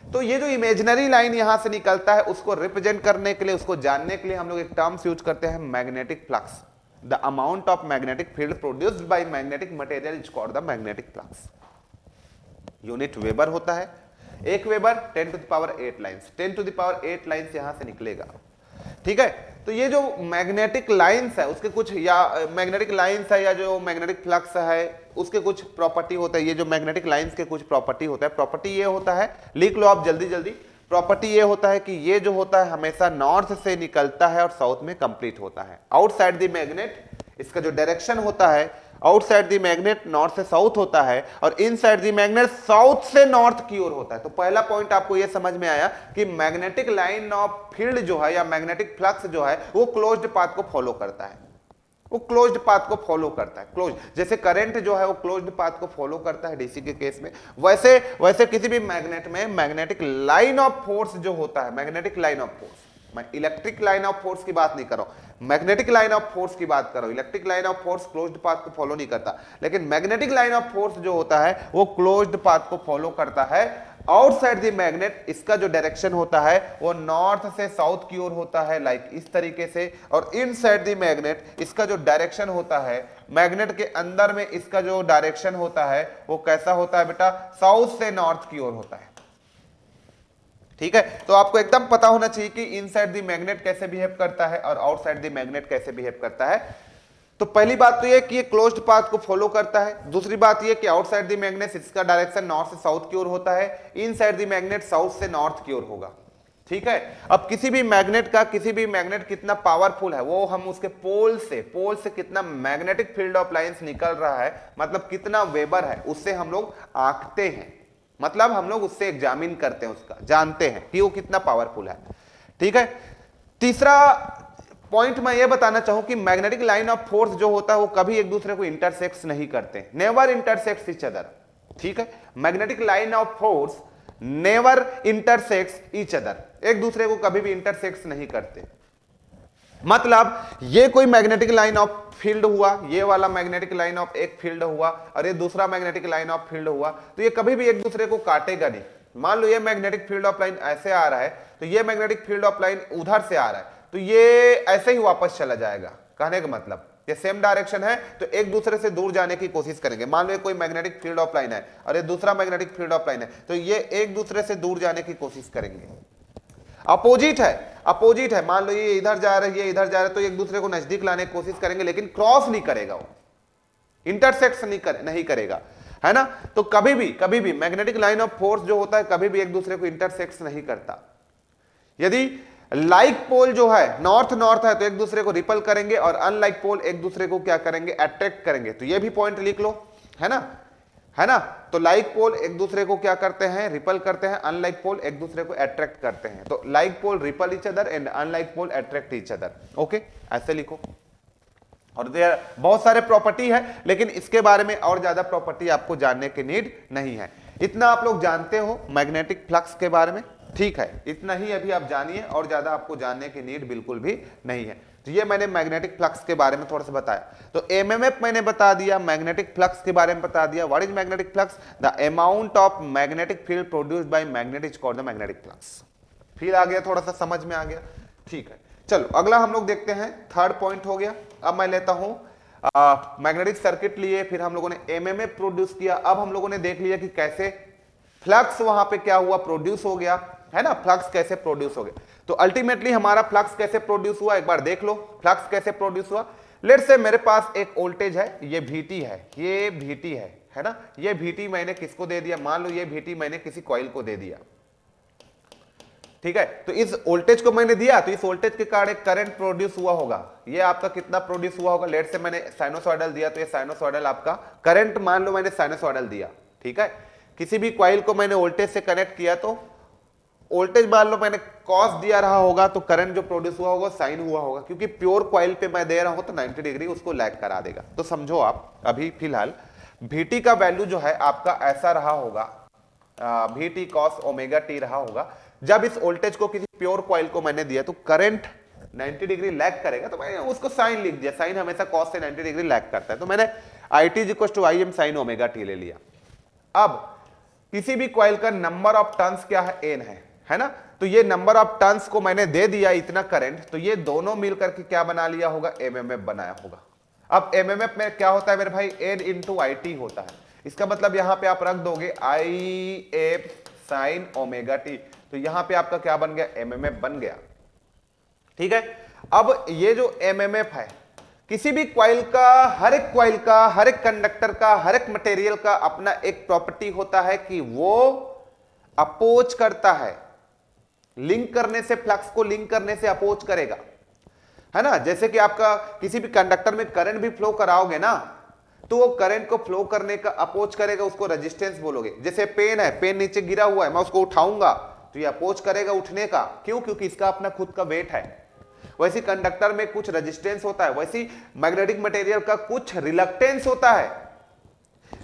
तो ये जो इमेजिनरी लाइन यहां से निकलता है, उसको रिप्रेजेंट करने के लिए, उसको जानने के लिए हम लोग एक टर्म्स यूज करते हैं, magnetic flux. The amount of magnetic field produced by magnetic material is called the magnetic flux. Unit weber होता है, 1 weber 10 to the power 8 lines, 10 to the power 8 lines यहां से निकलेगा। ठीक है, तो ये जो मैग्नेटिक लाइंस है उसके कुछ, या मैग्नेटिक लाइंस है या जो मैग्नेटिक फ्लक्स है उसके कुछ प्रॉपर्टी होता है। ये जो मैग्नेटिक लाइंस के कुछ प्रॉपर्टी होता है, प्रॉपर्टी ये होता है, लिख लो आप जल्दी जल्दी। प्रॉपर्टी ये होता है कि ये जो होता है हमेशा नॉर्थ से निकलता है और साउथ में कंप्लीट होता है। आउटसाइड द मैग्नेट इसका जो डायरेक्शन होता है, आउटसाइड द मैग्नेट नॉर्थ से साउथ होता है और इनसाइड द मैग्नेट साउथ से नॉर्थ की ओर होता है। तो पहला पॉइंट आपको यह समझ में आया कि मैग्नेटिक लाइन ऑफ फील्ड जो है या मैग्नेटिक फ्लक्स जो है वो क्लोज्ड पाथ को फॉलो करता है, वो क्लोज्ड पाथ को फॉलो करता है। क्लोज जैसे करंट जो है वो क्लोज्ड पाथ को फॉलो करता है डीसी के केस में, वैसे वैसे किसी भी मैग्नेट में मैग्नेटिक लाइन ऑफ फोर्स जो होता है, मैग्नेटिक लाइन ऑफ फोर्स, मैं इलेक्ट्रिक लाइन ऑफ फोर्स की बात नहीं कर रहा हूं, मैग्नेटिक लाइन ऑफ फोर्स की बात कर रहा हूं। Electric line of force closed path को फॉलो नहीं करता, लेकिन मैग्नेटिक लाइन ऑफ फोर्स जो होता है वो क्लोज्ड पाथ को फॉलो करता है। आउटसाइड द मैग्नेट इसका जो डायरेक्शन होता है वो नॉर्थ से साउथ की ओर होता है, लाइक इस तरीके से। और इनसाइड द मैग्नेट इसका जो डायरेक्शन होता है, मैग्नेट के अंदर में इसका जो डायरेक्शन होता है वो कैसा होता है बेटा, साउथ से नॉर्थ की ओर होता है। ठीक है, तो आपको एकदम पता होना चाहिए कि इनसाइड द मैग्नेट कैसे बिहेव करता है और आउटसाइड द मैग्नेट कैसे बिहेव करता है। तो पहली बात तो ये कि ये क्लोज्ड पाथ को फॉलो करता है। दूसरी बात ये कि आउटसाइड द मैग्नेट इसका डायरेक्शन नॉर्थ से साउथ की ओर होता है, इनसाइड द मैग्नेट साउथ से नॉर्थ की ओर होगा। ठीक है, अब किसी भी मैग्नेट कितना पावरफुल है वो हम उसके पोल से कितना मैग्नेटिक फील्ड ऑफ लाइंस निकल रहा है, मतलब कितना वेबर है, उससे हम लोग आंकते हैं, मतलब हम लोग उससे एग्जामिन करते हैं, उसका जानते हैं कि वो कितना पावरफुल है। ठीक है, तीसरा पॉइंट मैं ये बताना चाहूं कि मैग्नेटिक लाइन ऑफ फोर्स जो होता है वो कभी एक दूसरे को इंटरसेक्ट नहीं करते, नेवर इंटरसेक्ट्स ईच अदर। ठीक है, magnetic line of force never intersects each other, एक दूसरे को कभी भी इंटरसेक्ट नहीं करते। मतलब ये कोई मैग्नेटिक लाइन ऑफ फील्ड हुआ, ये वाला मैग्नेटिक लाइन ऑफ एक फील्ड हुआ और ये दूसरा मैग्नेटिक लाइन ऑफ फील्ड हुआ, तो ये कभी भी एक दूसरे को काटेगा नहीं। मान लो ये मैग्नेटिक फील्ड ऑफ लाइन ऐसे आ रहा है तो ये मैग्नेटिक फील्ड ऑफ लाइन उधर से आ रहा है, तो ये ऐसे ही वापस चला जाएगा। कहने का मतलब ये सेम डायरेक्शन है तो एक दूसरे से दूर जाने की कोशिश करेंगे। मान लो ये कोई मैग्नेटिक फील्ड ऑफ लाइन है और ये दूसरा मैग्नेटिक फील्ड ऑफ लाइन है, तो ये एक दूसरे से दूर जाने की कोशिश करेंगे। अपोजिट है, मान लो ये इधर जा रही है, इधर जा रहा है, तो एक दूसरे को नजदीक लाने की कोशिश करेंगे, लेकिन क्रॉस नहीं करेगा, वो इंटरसेक्ट नहीं करेगा, है ना। तो कभी भी मैग्नेटिक लाइन ऑफ फोर्स जो होता है कभी भी एक दूसरे को इंटरसेक्ट नहीं करता। यदि लाइक पोल जो है नॉर्थ है तो एक दूसरे को रिपल करेंगे और अनलाइक पोल एक दूसरे को क्या करेंगे, अट्रैक्ट करेंगे। तो ये भी पॉइंट लिख लो, है ना। तो लाइक पोल एक दूसरे को क्या करते हैं, रिपल करते हैं, अनलाइक पोल एक दूसरे को अट्रैक्ट करते हैं। तो like pole repel each other and unlike pole attract each other. Okay, ऐसे लिखो। और बहुत सारे प्रॉपर्टी है, लेकिन इसके बारे में और ज्यादा प्रॉपर्टी आपको जानने की नीड नहीं है। इतना आप लोग जानते हो मैग्नेटिक फ्लक्स के बारे में, ठीक है, इतना ही अभी आप जानिए, और ज्यादा आपको जानने की नीड बिल्कुल भी नहीं है। तो ये मैंने मैग्नेटिक फ्लक्स के बारे में थोड़ा सा बताया। तो एमएमएफ मैंने बता दिया, मैग्नेटिक फ्लक्स के बारे में बता दिया। What is magnetic flux? The amount of magnetic field produced bye magnet is called the magnetic flux. फिर आ गया, थोड़ा सा समझ में आ गया, ठीक है। चलो अगला हम लोग देखते हैं, थर्ड पॉइंट हो गया। अब मैं लेता हूं मैग्नेटिक सर्किट लिए, फिर हम लोगों ने एमएमएफ प्रोड्यूस किया। अब हम लोगों ने देख लिया कि कैसे फ्लक्स वहां पे क्या हुआ, प्रोड्यूस हो गया, है ना। फ्लक्स कैसे प्रोड्यूस हो गया, तो अल्टीमेटली हमारा फ्लक्स कैसे प्रोड्यूस हुआ, एक बार देख लो फ्लक्स कैसे प्रोड्यूस हुआ। लेट्स से मेरे पास एक वोल्टेज है, ये VT है, ये VT है ना। ये VT मैंने किसको दे दिया, मान लो ये VT मैंने किसी कॉइल को दे दिया, ठीक है। तो इस वोल्टेज को मैंने दिया, तो इस वोल्टेज के कारण एक करंट प्रोड्यूस हुआ होगा। ये आपका कितना प्रोड्यूस हुआ होगा, लेट से मैंने साइनोसॉइडल दिया, तो ये साइनोसॉइडल आपका करंट, मान लो मैंने साइनोसॉइडल दिया, ठीक है। किसी भी कॉइल को मैंने वोल्टेज से कनेक्ट किया, तो वोल्टेज मान लो मैंने कॉस दिया रहा होगा, तो करंट जो प्रोड्यूस हुआ होगा साइन हुआ होगा, क्योंकि प्योर कॉइल पे मैं दे रहा हूं तो 90 डिग्री उसको लैग करा देगा। तो समझो आप अभी फिलहाल VT का वैल्यू जो है आपका ऐसा रहा होगा, VT cos ओमेगा t रहा होगा। जब इस वोल्टेज को किसी प्योर कॉइल को मैंने दिया तो करंट 90 डिग्री लैग करेगा, तो मैंने उसको साइन लिख दिया। साइन हमेशा कॉस से 90 डिग्री लैग करता है, तो मैंने IT = Im sin omega t ले लिया। अब किसी भी कॉइल का नंबर ऑफ टर्न्स क्या है, N है ना। तो ये नंबर ऑफ टर्न्स को मैंने दे दिया इतना करंट, तो ये दोनों मिलकर के क्या बना लिया होगा, एमएमएफ बनाया होगा। अब एमएमएफ में क्या होता है मेरे भाई, N × IT होता है। इसका मतलब यहां पे आप रख दोगे IF sin ओमेगा t, तो यहां पे आपका क्या बन गया, एमएमएफ बन गया, ठीक है। अब ये जो एमएमएफ है, किसी भी कॉइल का, हर एक कॉइल का, हर एक कंडक्टर का, हर एक मटेरियल का अपना एक प्रॉपर्टी होता है कि वो अपोज करता है, लिंक करने से, फ्लक्स को लिंक करने से अपोज करेगा, है ना। जैसे कि आपका किसी भी कंडक्टर में करंट भी फ्लो कराओगे ना, तो वो करंट को फ्लो करने का अपोज करेगा, उसको रेजिस्टेंस बोलोगे। जैसे पेन है, पेन नीचे गिरा हुआ है, मैं उसको उठाऊंगा तो ये अपोज करेगा उठने का, क्यों? क्योंकि इसका अपना खुद का वेट है। वैसे कंडक्टर में कुछ रेजिस्टेंस होता है, वैसी मैग्नेटिक मटेरियल का कुछ रिलक्टेंस होता है,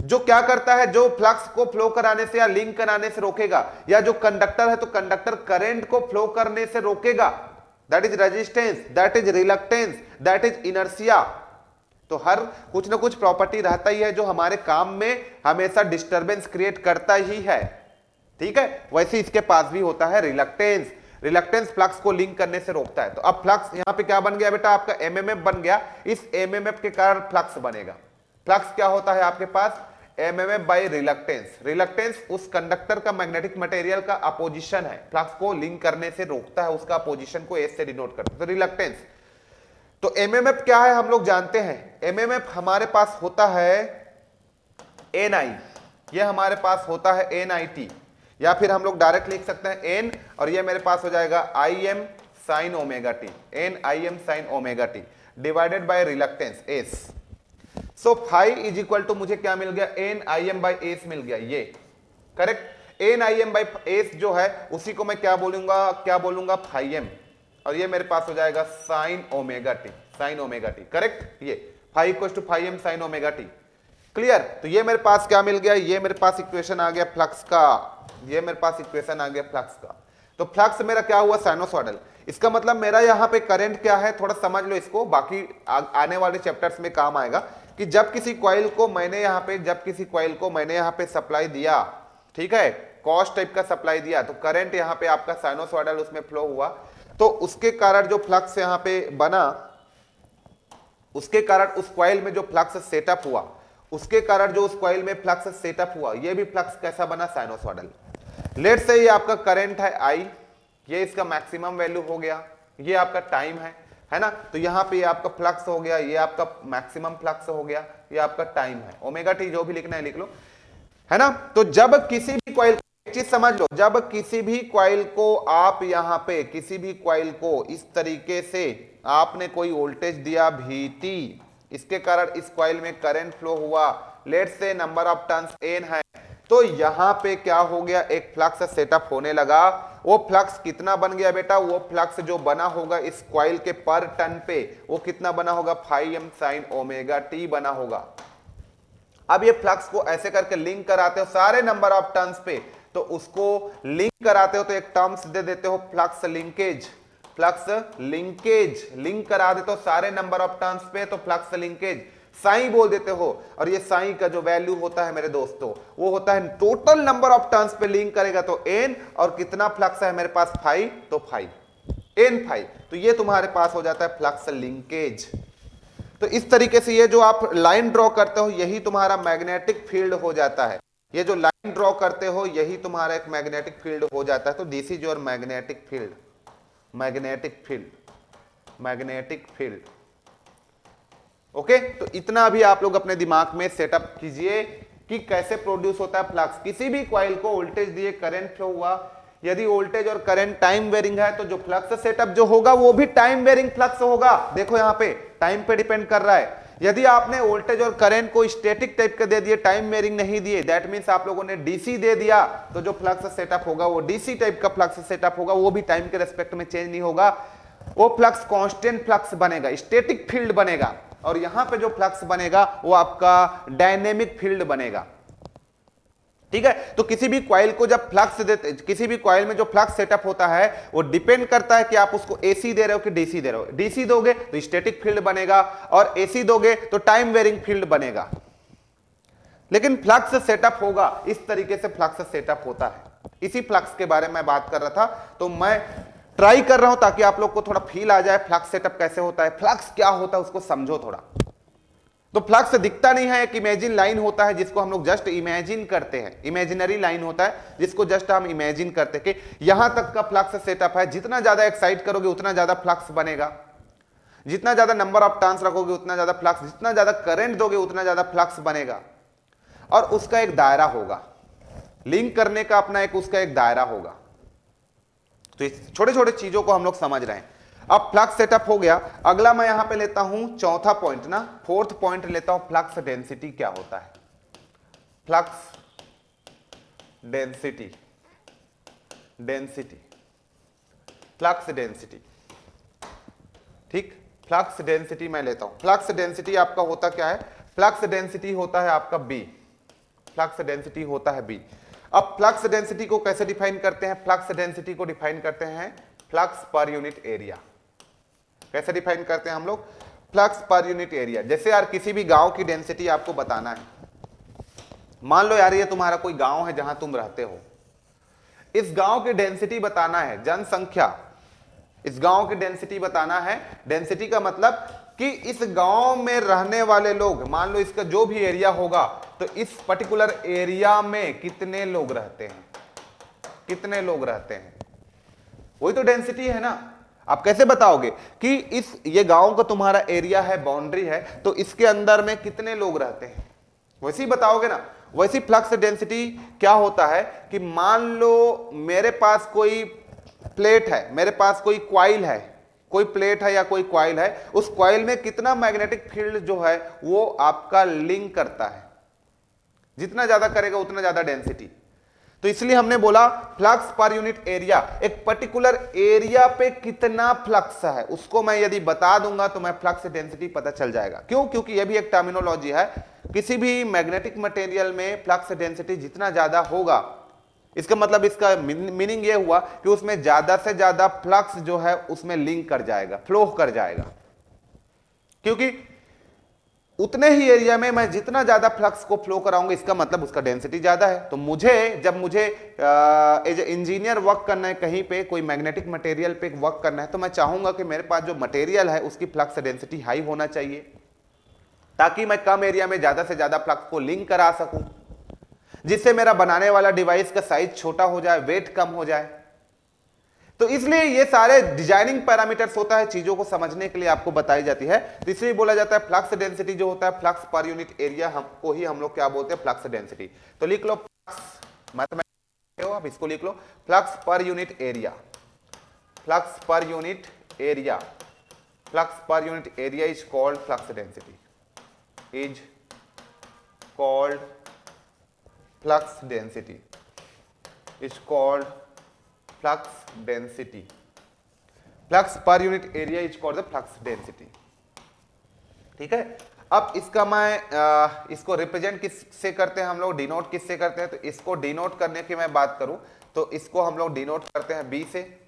जो क्या करता है, जो फ्लक्स को फ्लो कराने से या लिंक कराने से रोकेगा, या जो कंडक्टर है तो कंडक्टर करंट को फ्लो करने से रोकेगा। That is resistance, that is reluctance, that is inertia. तो हर कुछ ना कुछ प्रॉपर्टी रहता ही है जो हमारे काम में हमेशा डिस्टरबेंस क्रिएट करता ही है, ठीक है। वैसे इसके पास भी होता है रिलक्टेंस। रिलक्टेंस फ्लक्स को लिंक करने से रोकता है। तो अब फ्लक्स यहां पे क्या बन गया बेटा, आपका एमएमएफ बन गया। इस एमएमएफ के कारण फ्लक्स बनेगा। फ्लक्स क्या होता है आपके पास, एमएमएफ बाय रिलक्टेंस। रिलक्टेंस उस कंडक्टर का मैग्नेटिक मटेरियल का अपोजिशन है, फ्लक्स को लिंक करने से रोकता है, उसका अपोजिशन को एस से डिनोट करता है, तो रिलक्टेंस। तो एमएमएफ क्या है हम लोग जानते हैं। एमएमएफ हमारे पास होता है एन आई, ये हमारे पास होता है एन आई टी, या फिर हम लोग डायरेक्ट लिख सकते हैं एन, और ये मेरे पास हो जाएगा I M sine omega T, N I M sine omega T divided by reluctance S. So phi is equal to मुझे क्या मिल गया, N I M by S मिल गया, ये correct. N I M by S जो है उसी को मैं क्या बोलूंगा फाई एम, और ये मेरे पास हो जाएगा sine omega T, sine omega T, correct. ये phi equal to phi M sine omega T, clear. तो ये मेरे पास क्या मिल गया, ये मेरे पास इक्वेशन आ गया फ्लक्स का, ये मेरे पास इक्वेशन आ गया फ्लक्स का। तो फ्लक्स मेरा क्या हुआ, साइनोसॉइडल। इसका मतलब मेरा यहाँ पे करंट क्या है, थोड़ा समझ लो इसको, बाकी आने वाले चैप्टर्स में काम आएगा। कि जब किसी कॉइल को मैंने यहाँ पे सप्लाई दिया, ठीक है, कॉस टाइप का सप्लाई दिया, तो करंट यहाँ पे आपका साइनोसॉइडल उसमें फ्लो हुआ, तो उसके कारण जो फ्लक्स यहाँ पे बना, उसके कारण उस कॉइल में जो फ्लक्स सेटअप हुआ, उसके कारण जो उस कॉइल में फ्लक्स सेटअप हुआ, ये भी फ्लक्स कैसा बना, साइनोसॉइडल। लेट्स से ये आपका करंट है आई, ये इसका मैक्सिमम वैल्यू हो गया, ये आपका टाइम है ना। तो यहाँ पे ये आपका फ्लक्स हो गया, ये आपका मैक्सिमम फ्लक्स हो गया, ये आपका टाइम है, ओमेगा टी जो भी लिखना है लिख लो, है ना। तो जब किसी भी कॉइल, एक चीज समझ लो, जब किसी भी कॉइल को आप यहाँ पे किसी भी कॉइल को इस तरीके से आपने कोई वोल्टेज दिया VT, इसके कारण इस कॉइल में करंट फ्लो हुआ, let's say number of turns n है, तो यहां पे क्या हो गया, एक फ्लक्स सेटअप होने लगा। वो फ्लक्स कितना बन गया बेटा, वो फ्लक्स जो बना होगा इस कॉइल के पर टर्न पे, वो कितना बना होगा, phi M sine omega T बना होगा। अब ये फ्लक्स को ऐसे करके लिंक कराते हो सारे नंबर ऑफ टर्न्स पे, तो उसको लिंक कराते हो तो एक टर्म्स दे देते हो flux linkage, flux linkage, link करा देते हो सारे नंबर ऑफ टर्न्स पे, तो फ्लक्स लिंकेज साई बोल देते हो। और ये साई का जो वैल्यू होता है मेरे दोस्तों, वो होता है टोटल नंबर ऑफ टर्न्स पे लिंक करेगा तो n, और कितना फ्लक्स है मेरे पास, फाई, तो फाई, n फाई, तो ये तुम्हारे पास हो जाता है फ्लक्स लिंकेज। तो इस तरीके से ये जो आप लाइन ड्रॉ करते हो यही तुम्हारा मैग्नेटिक फील्ड हो जाता है। ये जो लाइन ड्रॉ करते हो यही तुम्हारा एक मैग्नेटिक फील्ड हो जाता है। तो this is your magnetic field, magnetic field, magnetic field. Okay, तो इतना भी आप लोग अपने दिमाग में सेटअप कीजिए कि कैसे प्रोड्यूस होता है फ्लक्स। किसी भी कॉइल को वोल्टेज दिए, करंट फ्लो हुआ, यदि वोल्टेज और करंट टाइम वेरिंग है तो जो फ्लक्स सेटअप जो होगा वो भी टाइम वेरिंग फ्लक्स होगा। देखो यहाँ पे टाइम पे डिपेंड कर रहा है। यदि आपने वोल्टेज और करंट को स्टैटिक टाइप के दे दिए, टाइम वेरिंग नहीं दिए, दैट मींस आप लोगों ने डीसी दे दिया, तो जो फ्लक्स सेटअप होगा वो डीसी टाइप का फ्लक्स सेटअप होगा, वो भी टाइम के रेस्पेक्ट में चेंज नहीं होगा, वो फ्लक्स कांस्टेंट फ्लक्स बनेगा, स्टैटिक फील्ड बनेगा। और यहां पे जो फ्लक्स बनेगा वो आपका डायनेमिक फील्ड बनेगा, ठीक है। तो किसी भी कॉइल को जब फ्लक्स देते, किसी भी कॉइल में जो फ्लक्स सेटअप होता है वो डिपेंड करता है कि आप उसको एसी दे रहे हो कि डीसी दे रहे हो। डीसी दोगे तो स्टैटिक फील्ड बनेगा, और एसी दोगे तो टाइम वेरिंग फील्ड बनेगा। लेकिन फ्लक्स सेटअप होगा, इस तरीके से फ्लक्स सेटअप होता है। इसी फ्लक्स के बारे में बात कर रहा था, तो मैं ट्राई कर रहा हूं ताकि आप लोग को थोड़ा फील आ जाए फ्लक्स सेटअप कैसे होता है, फ्लक्स क्या होता है उसको समझो थोड़ा। तो फ्लक्स दिखता नहीं है, एक इमेजिन लाइन होता है जिसको हम लोग जस्ट इमेजिन करते हैं, इमेजिनरी लाइन होता है जिसको जस्ट हम इमेजिन करते हैं कि यहां तक का फ्लक्स सेटअप है। जितना ज्यादा एक्साइट करोगे उतना ज्यादा फ्लक्स बनेगा, जितना ज्यादा नंबर ऑफ टर्न्स रखोगे उतना ज्यादा फ्लक्स, जितना ज्यादा करंट दोगे उतना ज्यादा फ्लक्स बनेगा। और उसका एक दायरा होगा, लिंक करने का अपना एक उसका एक दायरा होगा। तो इस छोटे छोटे चीजों को हम लोग समझ रहे हैं। अब फ्लक्स सेटअप हो गया। अगला मैं यहां पे लेता हूं चौथा पॉइंट ना, फोर्थ पॉइंट लेता हूं, फ्लक्स डेंसिटी क्या होता है। Flux density, density, flux density, ठीक, फ्लक्स डेंसिटी मैं लेता हूं। फ्लक्स डेंसिटी आपका होता क्या है? फ्लक्स डेंसिटी होता है आपका बी, फ्लक्स डेंसिटी होता है बी। अब फ्लक्स डेंसिटी को कैसे डिफाइन करते हैं? फ्लक्स डेंसिटी को डिफाइन करते हैं फ्लक्स पर यूनिट एरिया। कैसे डिफाइन करते हैं हम लोग? Flux per unit area. जैसे यार किसी भी गांव की डेंसिटी आपको बताना है, मान लो यार ये तुम्हारा कोई गांव है जहां तुम रहते हो, इस गांव की डेंसिटी बताना है, जनसंख्या, इस गांव की डेंसिटी बताना है। डेंसिटी का मतलब कि इस गांव में रहने वाले लोग, मान लो इसका जो भी एरिया होगा, तो इस पर्टिकुलर एरिया में कितने लोग रहते हैं, कितने लोग रहते हैं, वही तो डेंसिटी है ना। आप कैसे बताओगे कि इस ये गांव का तुम्हारा एरिया है, बाउंड्री है, तो इसके अंदर में कितने लोग रहते हैं, वैसे ही बताओगे ना। वैसी फ्लक्स डेंसिटी क्या होता है कि मान लो मेरे पास कोई प्लेट है, मेरे पास कोई क्वाइल है, कोई प्लेट है या कोई क्वाइल है, उस क्वाइल में कितना मैग्नेटिक फील्ड जो है वो आपका लिंक करता है, जितना ज्यादा करेगा उतना ज्यादा डेंसिटी। तो इसलिए हमने बोला फ्लक्स पर यूनिट एरिया, एक पर्टिकुलर एरिया पे कितना फ्लक्स है उसको मैं यदि बता दूंगा तो मैं फ्लक्स डेंसिटी पता चल जाएगा। क्यों? क्योंकि यह भी एक टर्मिनोलॉजी है। किसी भी मैग्नेटिक मटेरियल में फ्लक्स डेंसिटी जितना ज्यादा होगा, इसका मतलब इसका मीनिंग यह हुआ कि उसमें ज्यादा से ज्यादा फ्लक्स जो है उसमें लिंक कर जाएगा, फ्लो कर जाएगा। क्योंकि उतने ही एरिया में मैं जितना ज्यादा फ्लक्स को फ्लो कराऊंगा, इसका मतलब उसका डेंसिटी ज्यादा है। तो जब मुझे एज ए इंजीनियर वर्क करना है, कहीं पे कोई मैग्नेटिक मटेरियल पे वर्क करना है, तो मैं चाहूंगा कि मेरे पास जो मटेरियल है उसकी फ्लक्स डेंसिटी हाई होना चाहिए, ताकि मैं कम एरिया में ज्यादा से ज्यादा फ्लक्स को लिंक करा सकूं, जिससे मेरा बनाने वाला डिवाइस का साइज छोटा हो जाए, वेट कम हो जाए। तो इसलिए ये सारे डिजाइनिंग पैरामीटर्स होता है, चीजों को समझने के लिए आपको बताई जाती है। तो इसलिए बोला जाता है फ्लक्स डेंसिटी जो होता है, फ्लक्स पर यूनिट एरिया, हमको ही हम लोग क्या बोलते हैं? Flux density. तो लिख लो फ्लक्स, मैथमेटिक्स हो, अब इसको लिख लो flux per unit area, flux per unit area, flux per unit area is called flux density, is called flux density, is called flux density, flux per unit area is called the flux density. ठीक है। अब इसका मैं इसको represent किससे करते हैं हम लोग, डिनोट किससे करते हैं? तो इसको डिनोट करने की मैं बात करूं तो इसको हम लोग डिनोट करते हैं बी से,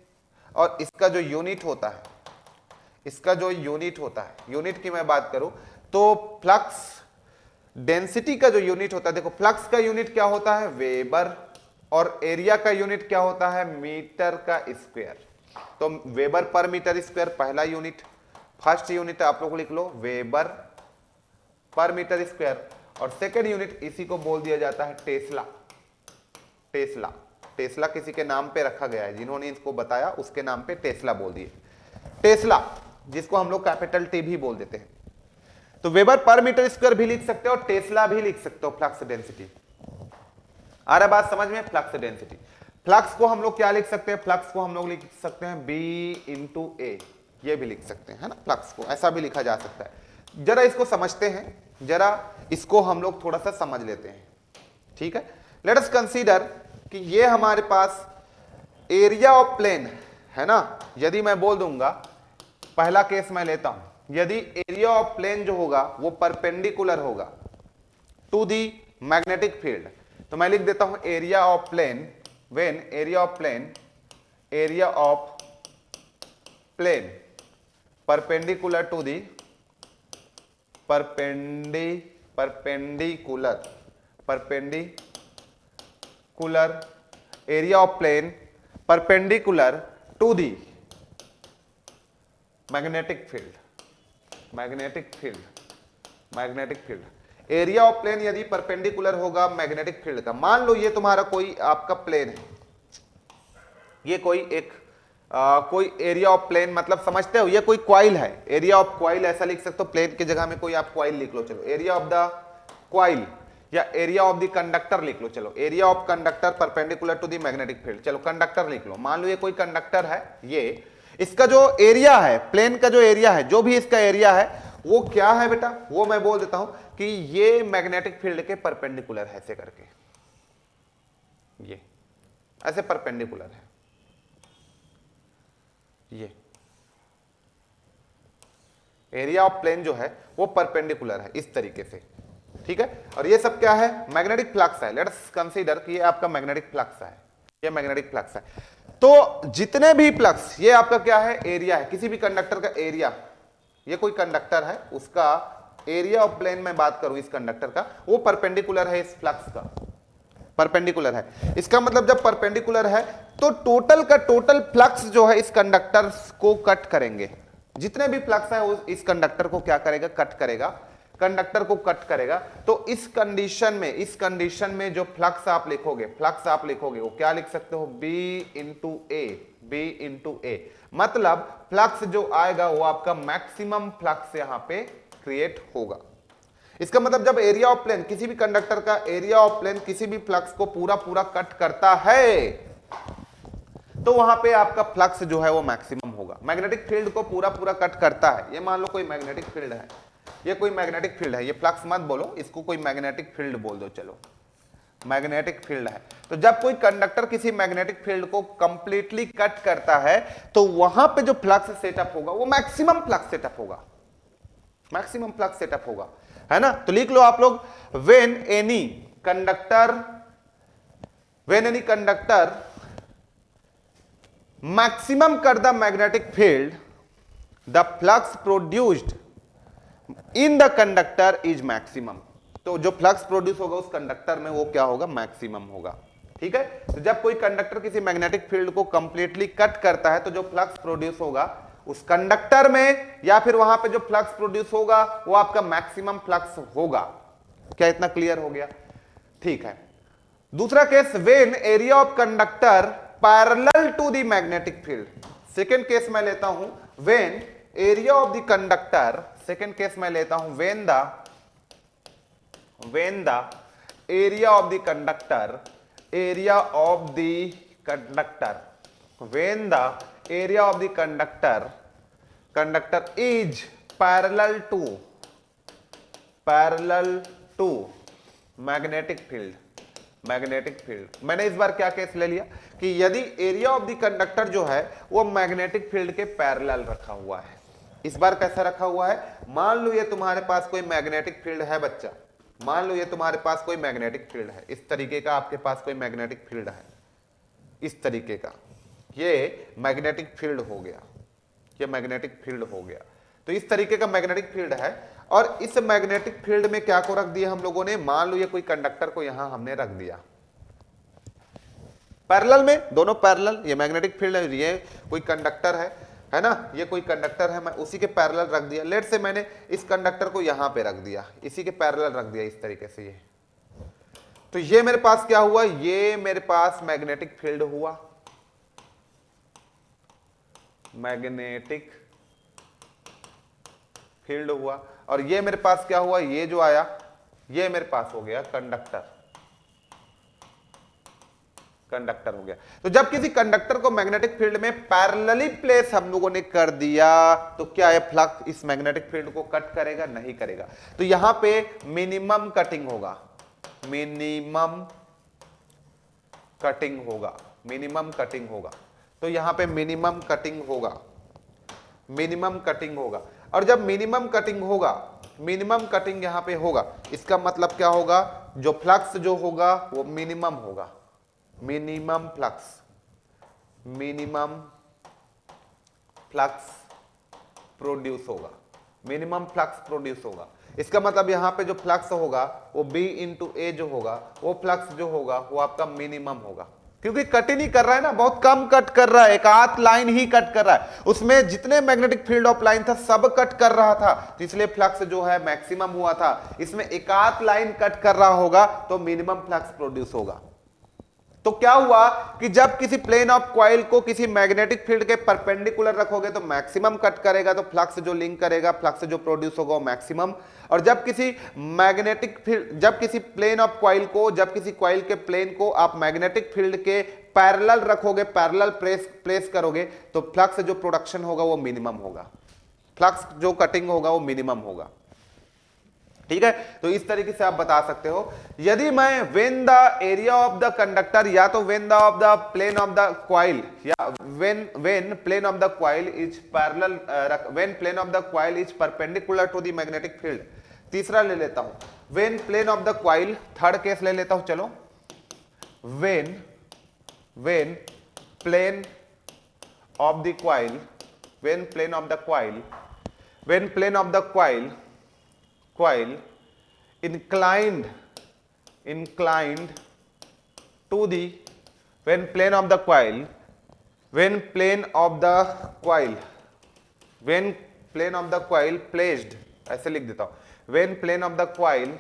और इसका जो यूनिट होता है, इसका जो यूनिट होता है, यूनिट की मैं बात करूं तो फ्लक्स डेंसिटी का जो यूनिट होता है, देखो फ्लक्स का यूनिट क्या होता है? वेबर, और एरिया का यूनिट क्या होता है? मीटर का स्क्वायर। तो वेबर पर मीटर स्क्वायर पहला यूनिट, फर्स्ट यूनिट आप लोग लिख लो वेबर पर मीटर स्क्वायर, और सेकेंड यूनिट इसी को बोल दिया जाता है टेस्ला। टेस्ला, टेस्ला किसी के नाम पे रखा गया है, जिन्होंने इसको बताया उसके नाम पे टेस्ला बोल दिए। टेस्ला, जिसको हम लोग कैपिटल टी भी बोल देते हैं। तो वेबर पर मीटर स्क्वायर भी लिख सकते हो और टेस्ला भी लिख सकते हो फ्लक्स डेंसिटी। आ रहा बात समझ में? फ्लक्स डेंसिटी, फ्लक्स को हम लोग क्या लिख सकते हैं? फ्लक्स को हम लोग लिख सकते हैं बी इंटू ए, ये भी लिख सकते हैं, है ना। फ्लक्स को ऐसा भी लिखा जा सकता है। जरा इसको समझते हैं, जरा इसको हम लोग थोड़ा सा समझ लेते हैं। ठीक है, लेट अस कंसीडर कि ये हमारे पास एरिया ऑफ प्लेन है ना। यदि मैं बोल दूंगा, पहला केस मैं लेता हूं, यदि एरिया ऑफ प्लेन जो होगा वो परपेंडिकुलर होगा टू दी मैग्नेटिक फील्ड, तो मैं लिख देता हूं area of plane, when area of plane, area of plane perpendicular to the perpendicular area of plane perpendicular to the magnetic field. Area of plane यदि परपेंडिकुलर होगा magnetic field का, मान लो ये तुम्हारा कोई आपका प्लेन है, ये कोई कोई एरिया ऑफ प्लेन, मतलब समझते हो, ये कोई क्वाइल है, एरिया ऑफ क्वाइल ऐसा लिख सकते हो, प्लेन की जगह में कोई आप क्वाइल लिख लो। चलो, एरिया ऑफ द क्वाइल, या एरिया ऑफ द कंडक्टर लिख लो। चलो area of conductor perpendicular to the magnetic field, चलो कंडक्टर लिख लो। मान लो ये कोई कंडक्टर है, ये इसका जो एरिया है, प्लेन का जो एरिया है, जो भी इसका एरिया है वो क्या है बेटा, वो मैं बोल देता हूं कि ये मैग्नेटिक फील्ड के परपेंडिकुलर है, ऐसे करके, ये ऐसे परपेंडिकुलर है, ये एरिया ऑफ प्लेन जो है वो परपेंडिकुलर है इस तरीके से, ठीक है। और ये सब क्या है, मैग्नेटिक फ्लक्स है। लेट्स कंसीडर कि ये आपका मैग्नेटिक फ्लक्स है, ये मैग्नेटिक फ्लक्स है। तो जितने भी फ्लक्स, ये आपका क्या है, एरिया है, किसी भी कंडक्टर का एरिया, ये कोई कंडक्टर है उसका एरिया ऑफ प्लेन में बात करूं इस कंडक्टर का, वो परपेंडिकुलर है इस फ्लक्स का, परपेंडिकुलर है। इसका मतलब जब परपेंडिकुलर है तो टोटल का टोटल फ्लक्स जो है इस कंडक्टर को कट करेंगे, जितने भी फ्लक्स है वो इस कंडक्टर को क्या करेगा, कट करेगा, कंडक्टर को कट करेगा। तो इस कंडीशन में जो फ्लक्स आप लिखोगे वो क्या लिख सकते हो, B इंटू ए, मतलब फ्लक्स जो आएगा वो आपका मैक्सिमम फ्लक्स यहां पे क्रिएट होगा। इसका मतलब जब एरिया ऑफ प्लेन, किसी भी कंडक्टर का एरिया ऑफ प्लेन किसी भी फ्लक्स को पूरा कट करता है तो वहां पे आपका फ्लक्स जो है वो मैक्सिमम होगा। मैग्नेटिक फील्ड को पूरा कट करता है, ये मान लो कोई मैग्नेटिक फील्ड है, ये कोई मैग्नेटिक फील्ड है, ये फ्लक्स मत बोलो, इसको कोई मैग्नेटिक फील्ड बोल दो, चलो मैग्नेटिक फील्ड है। तो जब कोई कंडक्टर किसी मैग्नेटिक फील्ड को कंप्लीटली कट करता है तो वहां पे जो फ्लक्स सेटअप होगा वो मैक्सिमम फ्लक्स सेटअप होगा, मैक्सिमम फ्लक्स सेटअप होगा, है ना। तो लिख लो आप लोग, व्हेन एनी कंडक्टर मैक्सिमम कर the magnetic field, the flux produced in the conductor is maximum. तो जो फ्लक्स प्रोड्यूस होगा उस कंडक्टर में वो क्या होगा, मैक्सिमम होगा, ठीक है। तो जब कोई कंडक्टर किसी मैग्नेटिक फील्ड को कंप्लीटली कट करता है तो जो फ्लक्स प्रोड्यूस होगा उस कंडक्टर में या फिर वहां पे जो फ्लक्स प्रोड्यूस होगा वो आपका मैक्सिमम फ्लक्स होगा। क्या इतना क्लियर हो गया, ठीक है। दूसरा case, when area of conductor parallel to the magnetic field. Second case मैं लेता हूं when area of the conductor, second case मैं लेता हूं when the area of the conductor, when the area of the conductor is parallel to magnetic field। मैंने इस बार क्या case ले लिया कि यदि एरिया ऑफ द कंडक्टर जो है वो मैग्नेटिक फील्ड के पैरेलल रखा हुआ है। इस बार कैसा रखा हुआ है, मान लो ये तुम्हारे पास कोई मैग्नेटिक फील्ड है बच्चा, मान लो ये तुम्हारे पास कोई मैग्नेटिक फील्ड है, इस तरीके का आपके पास कोई मैग्नेटिक फील्ड है, इस तरीके का, ये मैग्नेटिक फील्ड हो गया, ये मैग्नेटिक फील्ड हो गया। तो इस तरीके का मैग्नेटिक फील्ड है और इस मैग्नेटिक फील्ड में क्या को रख दिया हम लोगों ने, मान लो ये कोई कंडक्टर को यहां हमने रख दिया पैरेलल में, दोनों पैरेलल, ये मैग्नेटिक फील्ड है, ये कोई कंडक्टर है ना, ये कोई कंडक्टर है, मैं उसी के पैरेलल रख दिया। लेट से मैंने इस कंडक्टर को यहां पे रख दिया, इसी के पैरेलल रख दिया इस तरीके से, ये तो ये मेरे पास क्या हुआ, ये मेरे पास मैग्नेटिक फील्ड हुआ, मैग्नेटिक फील्ड हुआ। और ये मेरे पास क्या हुआ, ये जो आया ये मेरे पास हो गया कंडक्टर हो गया। तो जब किसी कंडक्टर को मैग्नेटिक फील्ड में पैरेलली प्लेस हम लोगों ने कर दिया तो क्या है, फ्लक्स इस मैग्नेटिक फील्ड को कट करेगा, नहीं करेगा। तो यहां पे मिनिमम कटिंग होगा, तो यहां पे मिनिमम कटिंग होगा। और जब मिनिमम कटिंग यहां पे होगा, इसका मतलब क्या होगा, जो फ्लक्स जो होगा वो मिनिमम होगा, मिनिमम फ्लक्स प्रोड्यूस होगा। इसका मतलब यहां पे जो फ्लक्स होगा वो B इंटू ए जो होगा, वो फ्लक्स जो होगा वो आपका मिनिमम होगा, क्योंकि कट ही नहीं कर रहा है ना, बहुत कम कट कर रहा है, एक आध लाइन ही कट कर रहा है, उसमें जितने मैग्नेटिक फील्ड ऑफ लाइन था सब कट कर रहा था, तो इसलिए फ्लक्स जो है मैक्सिमम हुआ था। इसमें एक आध लाइन कट कर रहा होगा तो मिनिमम फ्लक्स प्रोड्यूस होगा। तो क्या हुआ कि जब किसी प्लेन ऑफ कॉइल को किसी मैग्नेटिक फील्ड के परपेंडिकुलर रखोगे तो मैक्सिमम कट करेगा, तो फ्लक्स जो लिंक करेगा, फ्लक्स जो प्रोड्यूस होगा वो मैक्सिमम। और जब किसी मैग्नेटिक फील्ड, जब किसी प्लेन ऑफ कॉइल को, जब किसी कॉइल के प्लेन को आप मैग्नेटिक फील्ड के पैरेलल रखोगे, पैरेलल प्लेस करोगे, तो फ्लक्स जो प्रोडक्शन होगा वो मिनिमम होगा, फ्लक्स जो कटिंग होगा वो मिनिमम होगा। ठीक है, तो इस तरीके से आप बता सकते हो। यदि मैं when the area of the conductor, या तो when the of the plane of the coil, या when plane of the coil is parallel, when plane of the coil is perpendicular to the magnetic field. तीसरा ले लेता हूं, when plane of the coil, third case ले लेता हूं, चलो, when plane of the coil, when plane of the coil, when plane of the coil inclined to the, when plane of the coil, when plane of the coil, when plane of the coil placed, ऐसे लिख देता हूं, when plane of the coil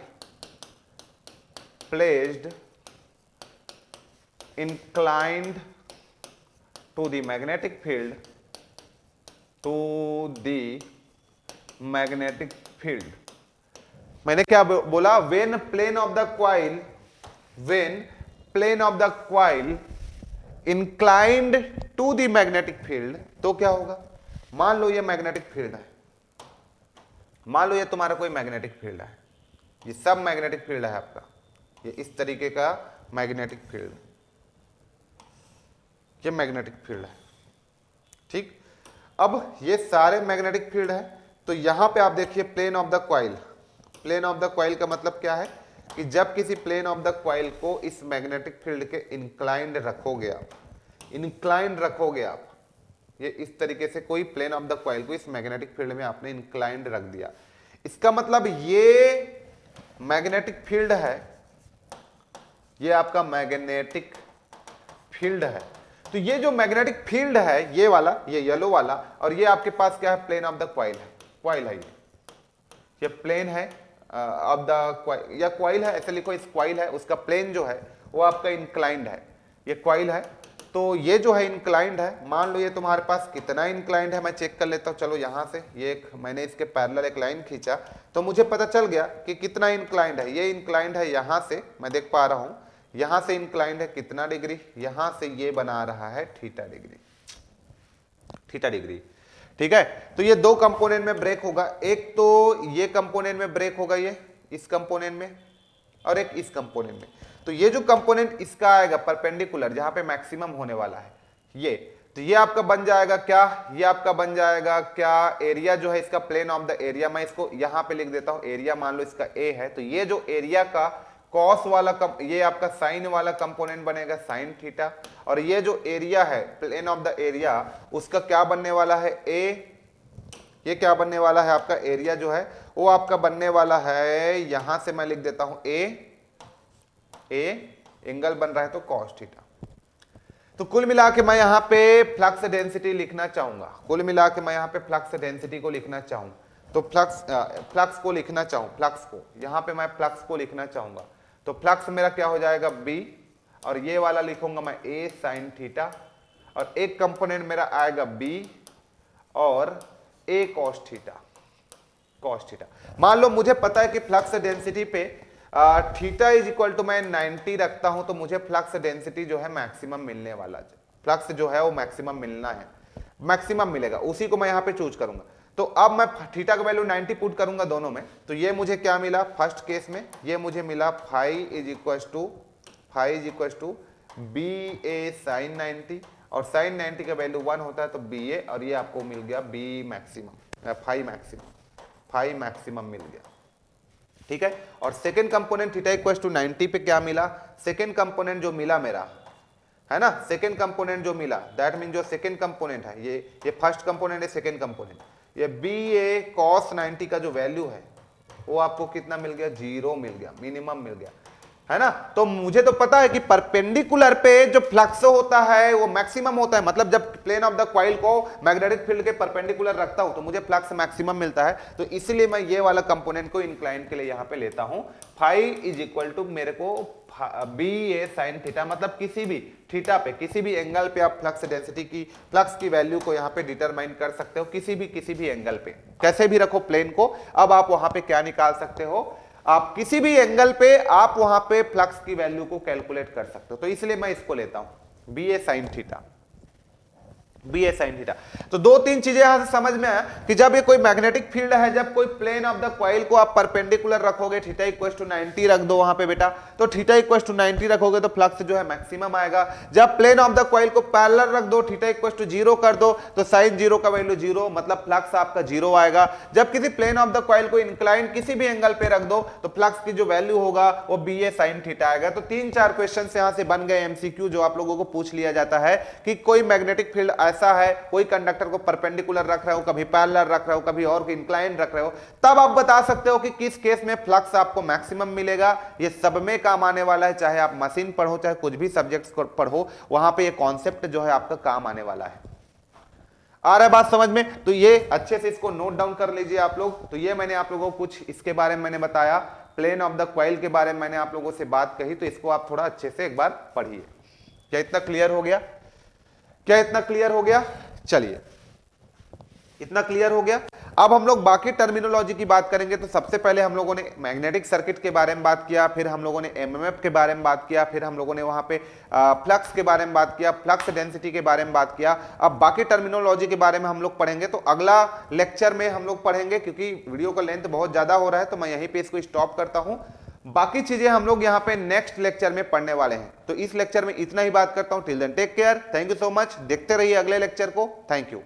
placed inclined to the magnetic field, to the magnetic field। मैंने क्या बोला, when plane of the coil, when plane of the coil inclined to the magnetic field, तो क्या होगा, मान लो ये मैग्नेटिक फील्ड है, मान लो ये तुम्हारा कोई मैग्नेटिक फील्ड है, ये सब मैग्नेटिक फील्ड है आपका, ये इस तरीके का मैग्नेटिक फील्ड, ये मैग्नेटिक फील्ड है। ठीक, अब ये सारे मैग्नेटिक फील्ड है, तो यहां पे आप देखिए plane of the coil, plane of the coil का मतलब क्या है कि जब किसी प्लेन ऑफ द कॉइल को इस मैग्नेटिक फील्ड के इंक्लाइंड रखोगे आप, इंक्लाइंड रखोगे आप, ये इस तरीके से कोई प्लेन ऑफ द कॉइल को इस मैग्नेटिक फील्ड में आपने इंक्लाइंड रख दिया, इसका मतलब ये मैग्नेटिक फील्ड है, ये आपका मैग्नेटिक फील्ड है। तो ये जो मैग्नेटिक फील्ड है, ये वाला, ये येलो वाला, और ये आपके पास क्या है, प्लेन ऑफ द कॉइल है, कॉइल है, ये प्लेन है ऑफ द, या कॉइल है, ऐसे लिखो, इस कॉइल है, उसका प्लेन जो है वो आपका इंक्लाइंड है, ये कॉइल है। तो ये जो है इंक्लाइंड है, मान लो ये तुम्हारे पास कितना इंक्लाइंड है, मैं चेक कर लेता हूँ, चलो यहाँ से ये एक मैंने इसके पैरेलल एक लाइन खींचा तो मुझे पता चल गया कि कितना इंक्लाइंड है। ये इंक्लाइंड है यहाँ से, मैं देख पा रहा हूँ यहाँ से इंक्लाइंड है कितना डिग्री, यहाँ से ये बना रहा है थीटा डिग्री, थीटा डिग्री। ठीक है, तो ये दो कंपोनेंट में ब्रेक होगा, एक तो ये कंपोनेंट में ब्रेक होगा, ये इस कंपोनेंट में, और एक इस कंपोनेंट में। तो ये जो कंपोनेंट इसका आएगा परपेंडिकुलर, जहां पे मैक्सिमम होने वाला है ये, तो ये आपका बन जाएगा क्या, ये आपका बन जाएगा क्या, एरिया जो है इसका, प्लेन ऑफ द एरिया, मैं इसको यहां पे लिख देता हूं, एरिया मान लो इसका ए है, तो ये जो एरिया का कॉस वाला ये आपका साइन वाला कंपोनेंट बनेगा साइन थीटा, और ये जो एरिया है प्लेन ऑफ द एरिया, उसका क्या बनने वाला है, ए, ये क्या बनने वाला है आपका एरिया जो है वो आपका बनने वाला है, यहां से मैं लिख देता हूं ए एंगल बन रहा है तो कॉस थीटा। तो कुल मिला के मैं यहां पे फ्लक्स डेंसिटी लिखना चाहूंगा, कुल मिला के मैं यहां पे फ्लक्स डेंसिटी को लिखना चाहूं, तो फ्लक्स को लिखना चाहूं, फ्लक्स को यहां पे मैं फ्लक्स को लिखना चाहूंगा, तो फ्लक्स मेरा क्या हो जाएगा बी, और ये वाला लिखूंगा मैं ए साइन थीटा, और एक कंपोनेंट मेरा आएगा बी और ए कॉस थीटा, कॉस थीटा। मान लो मुझे पता है कि फ्लक्स डेंसिटी पे थीटा इज इक्वल टू मैं 90 रखता हूं, तो मुझे फ्लक्स डेंसिटी जो है मैक्सिमम मिलने वाला है, फ्लक्स जो है वो मैक्सिमम मिलना है, मैक्सिमम मिलेगा, उसी को मैं यहां पे चूज करूंगा। तो अब मैं थीटा का वैल्यू 90 पुट करूंगा दोनों में, तो ये मुझे क्या मिला फर्स्ट केस में, ये मुझे मिला phi is equal to b a sine 90, और साइन 90 का वैल्यू 1 होता है तो बी ए, और ये आपको मिल गया बी मैक्सिमम, फाई मैक्सिमम मिल गया। ठीक है, और second component theta equal to 90 पे क्या मिला, सेकेंड कंपोनेंट जो मिला मेरा है ना, सेकेंड कंपोनेंट जो मिला, दैट मीन जो सेकेंड कंपोनेंट है, ये फर्स्ट कंपोनेंट है, सेकेंड कंपोनेंट, ये बी ए कॉस 90 का जो वैल्यू है वो आपको कितना मिल गया, 0 मिल गया, मिनिमम मिल गया, है ना। तो मुझे तो पता है कि परपेंडिकुलर पे जो फ्लक्स होता है वो मैक्सिमम होता है, मतलब जब प्लेन ऑफ द कॉइल को मैग्नेटिक फील्ड के परपेंडिकुलर रखता हूं तो मुझे फ्लक्स मैक्सिमम मिलता है, तो इसलिए मैं ये वाला कंपोनेंट को इंक्लाइन के लिए यहां पे लेता हूं। फाई इज इक्वल टू मेरे को बी ए साइन थीटा, मतलब किसी भी थीटा पे किसी भी एंगल पे आप फ्लक्स डेंसिटी की फ्लक्स की वैल्यू को यहां पे डिटरमाइन कर सकते हो, किसी भी एंगल पे कैसे भी रखो प्लेन को। अब आप वहां पे क्या निकाल सकते हो, आप किसी भी एंगल पे आप वहां पे फ्लक्स की वैल्यू को कैलकुलेट कर सकते हो, तो इसलिए मैं इसको लेता हूं B a sine theta, B a sine theta. तो दो तीन चीजें यहां से समझ में आया कि जब ये कोई मैग्नेटिक फील्ड है, जब कोई प्लेन ऑफ द कॉइल को आप परपेंडिकुलर रखोगे, थीटा इक्वल टू 90 रख दो वहां पे बेटा, तो थीटा इक्वल टू 90 रखोगे तो फ्लक्स जो है मैक्सिमम आएगा। जब प्लेन ऑफ द कॉइल को पैरेलल रख दो, थीटा इक्वल टू 0 कर दो, तो साइन 0 का वैल्यू 0, मतलब फ्लक्स आपका 0 आएगा। जब किसी प्लेन ऑफ द कॉइल को इंक्लाइन किसी भी एंगल पे रख दो तो फ्लक्स की जो वैल्यू होगा वो बी ए साइन थीटा आएगा। तो 3-4 क्वेश्चन यहां से बन गए एमसीक्यू, जो आप लोगों को पूछ लिया जाता है कि कोई मैग्नेटिक फील्ड ऐसा है, कोई कंडक्टर को परपेंडिकुलर रख रहे हो, कभी पैरेलल रख रहे हो, कभी और इंक्लाइन रख रहे हो, तब आप बता सकते हो कि किस केस में फ्लक्स आपको मैक्सिमम मिलेगा। ये सब में काम आने वाला है, चाहे आप मशीन पढ़ो चाहे कुछ भी सब्जेक्ट्स पढ़ो, वहां पे ये कॉन्सेप्ट जो है आपका काम आने वाला है। आ रहा है बात समझ में? तो ये अच्छे से इसको नोट डाउन कर लीजिए आप लोग। तो ये मैंने आप लोगों को कुछ इसके बारे में मैंने बताया, प्लेन ऑफ द कॉइल के बारे में मैंने आप लोगों से बात कही, तो इसको आप थोड़ा अच्छे से एक बार पढ़िए। क्या इतना क्लियर हो गया? क्या इतना क्लियर हो गया? चलिए, इतना क्लियर हो गया। अब हम लोग बाकी टर्मिनोलॉजी की बात करेंगे। तो सबसे पहले हम लोगों ने मैग्नेटिक सर्किट के बारे में बात किया, फिर हम लोगों ने एमएमएफ के बारे में बात किया, फिर हम लोगों ने वहां पे फ्लक्स के बारे में बात किया, फ्लक्स डेंसिटी के बारे में बात किया। अब बाकी टर्मिनोलॉजी के बारे में हम लोग पढ़ेंगे, तो अगला लेक्चर में हम लोग पढ़ेंगे, क्योंकि वीडियो का लेंथ बहुत ज्यादा हो रहा है, तो मैं यहीं पे इसको स्टॉप करता हूं। बाकी चीजें हम लोग यहाँ पे नेक्स्ट लेक्चर में पढ़ने वाले हैं। तो इस लेक्चर में इतना ही बात करता हूं। Till then take care, thank you so much. देखते रहिए अगले लेक्चर को। Thank you.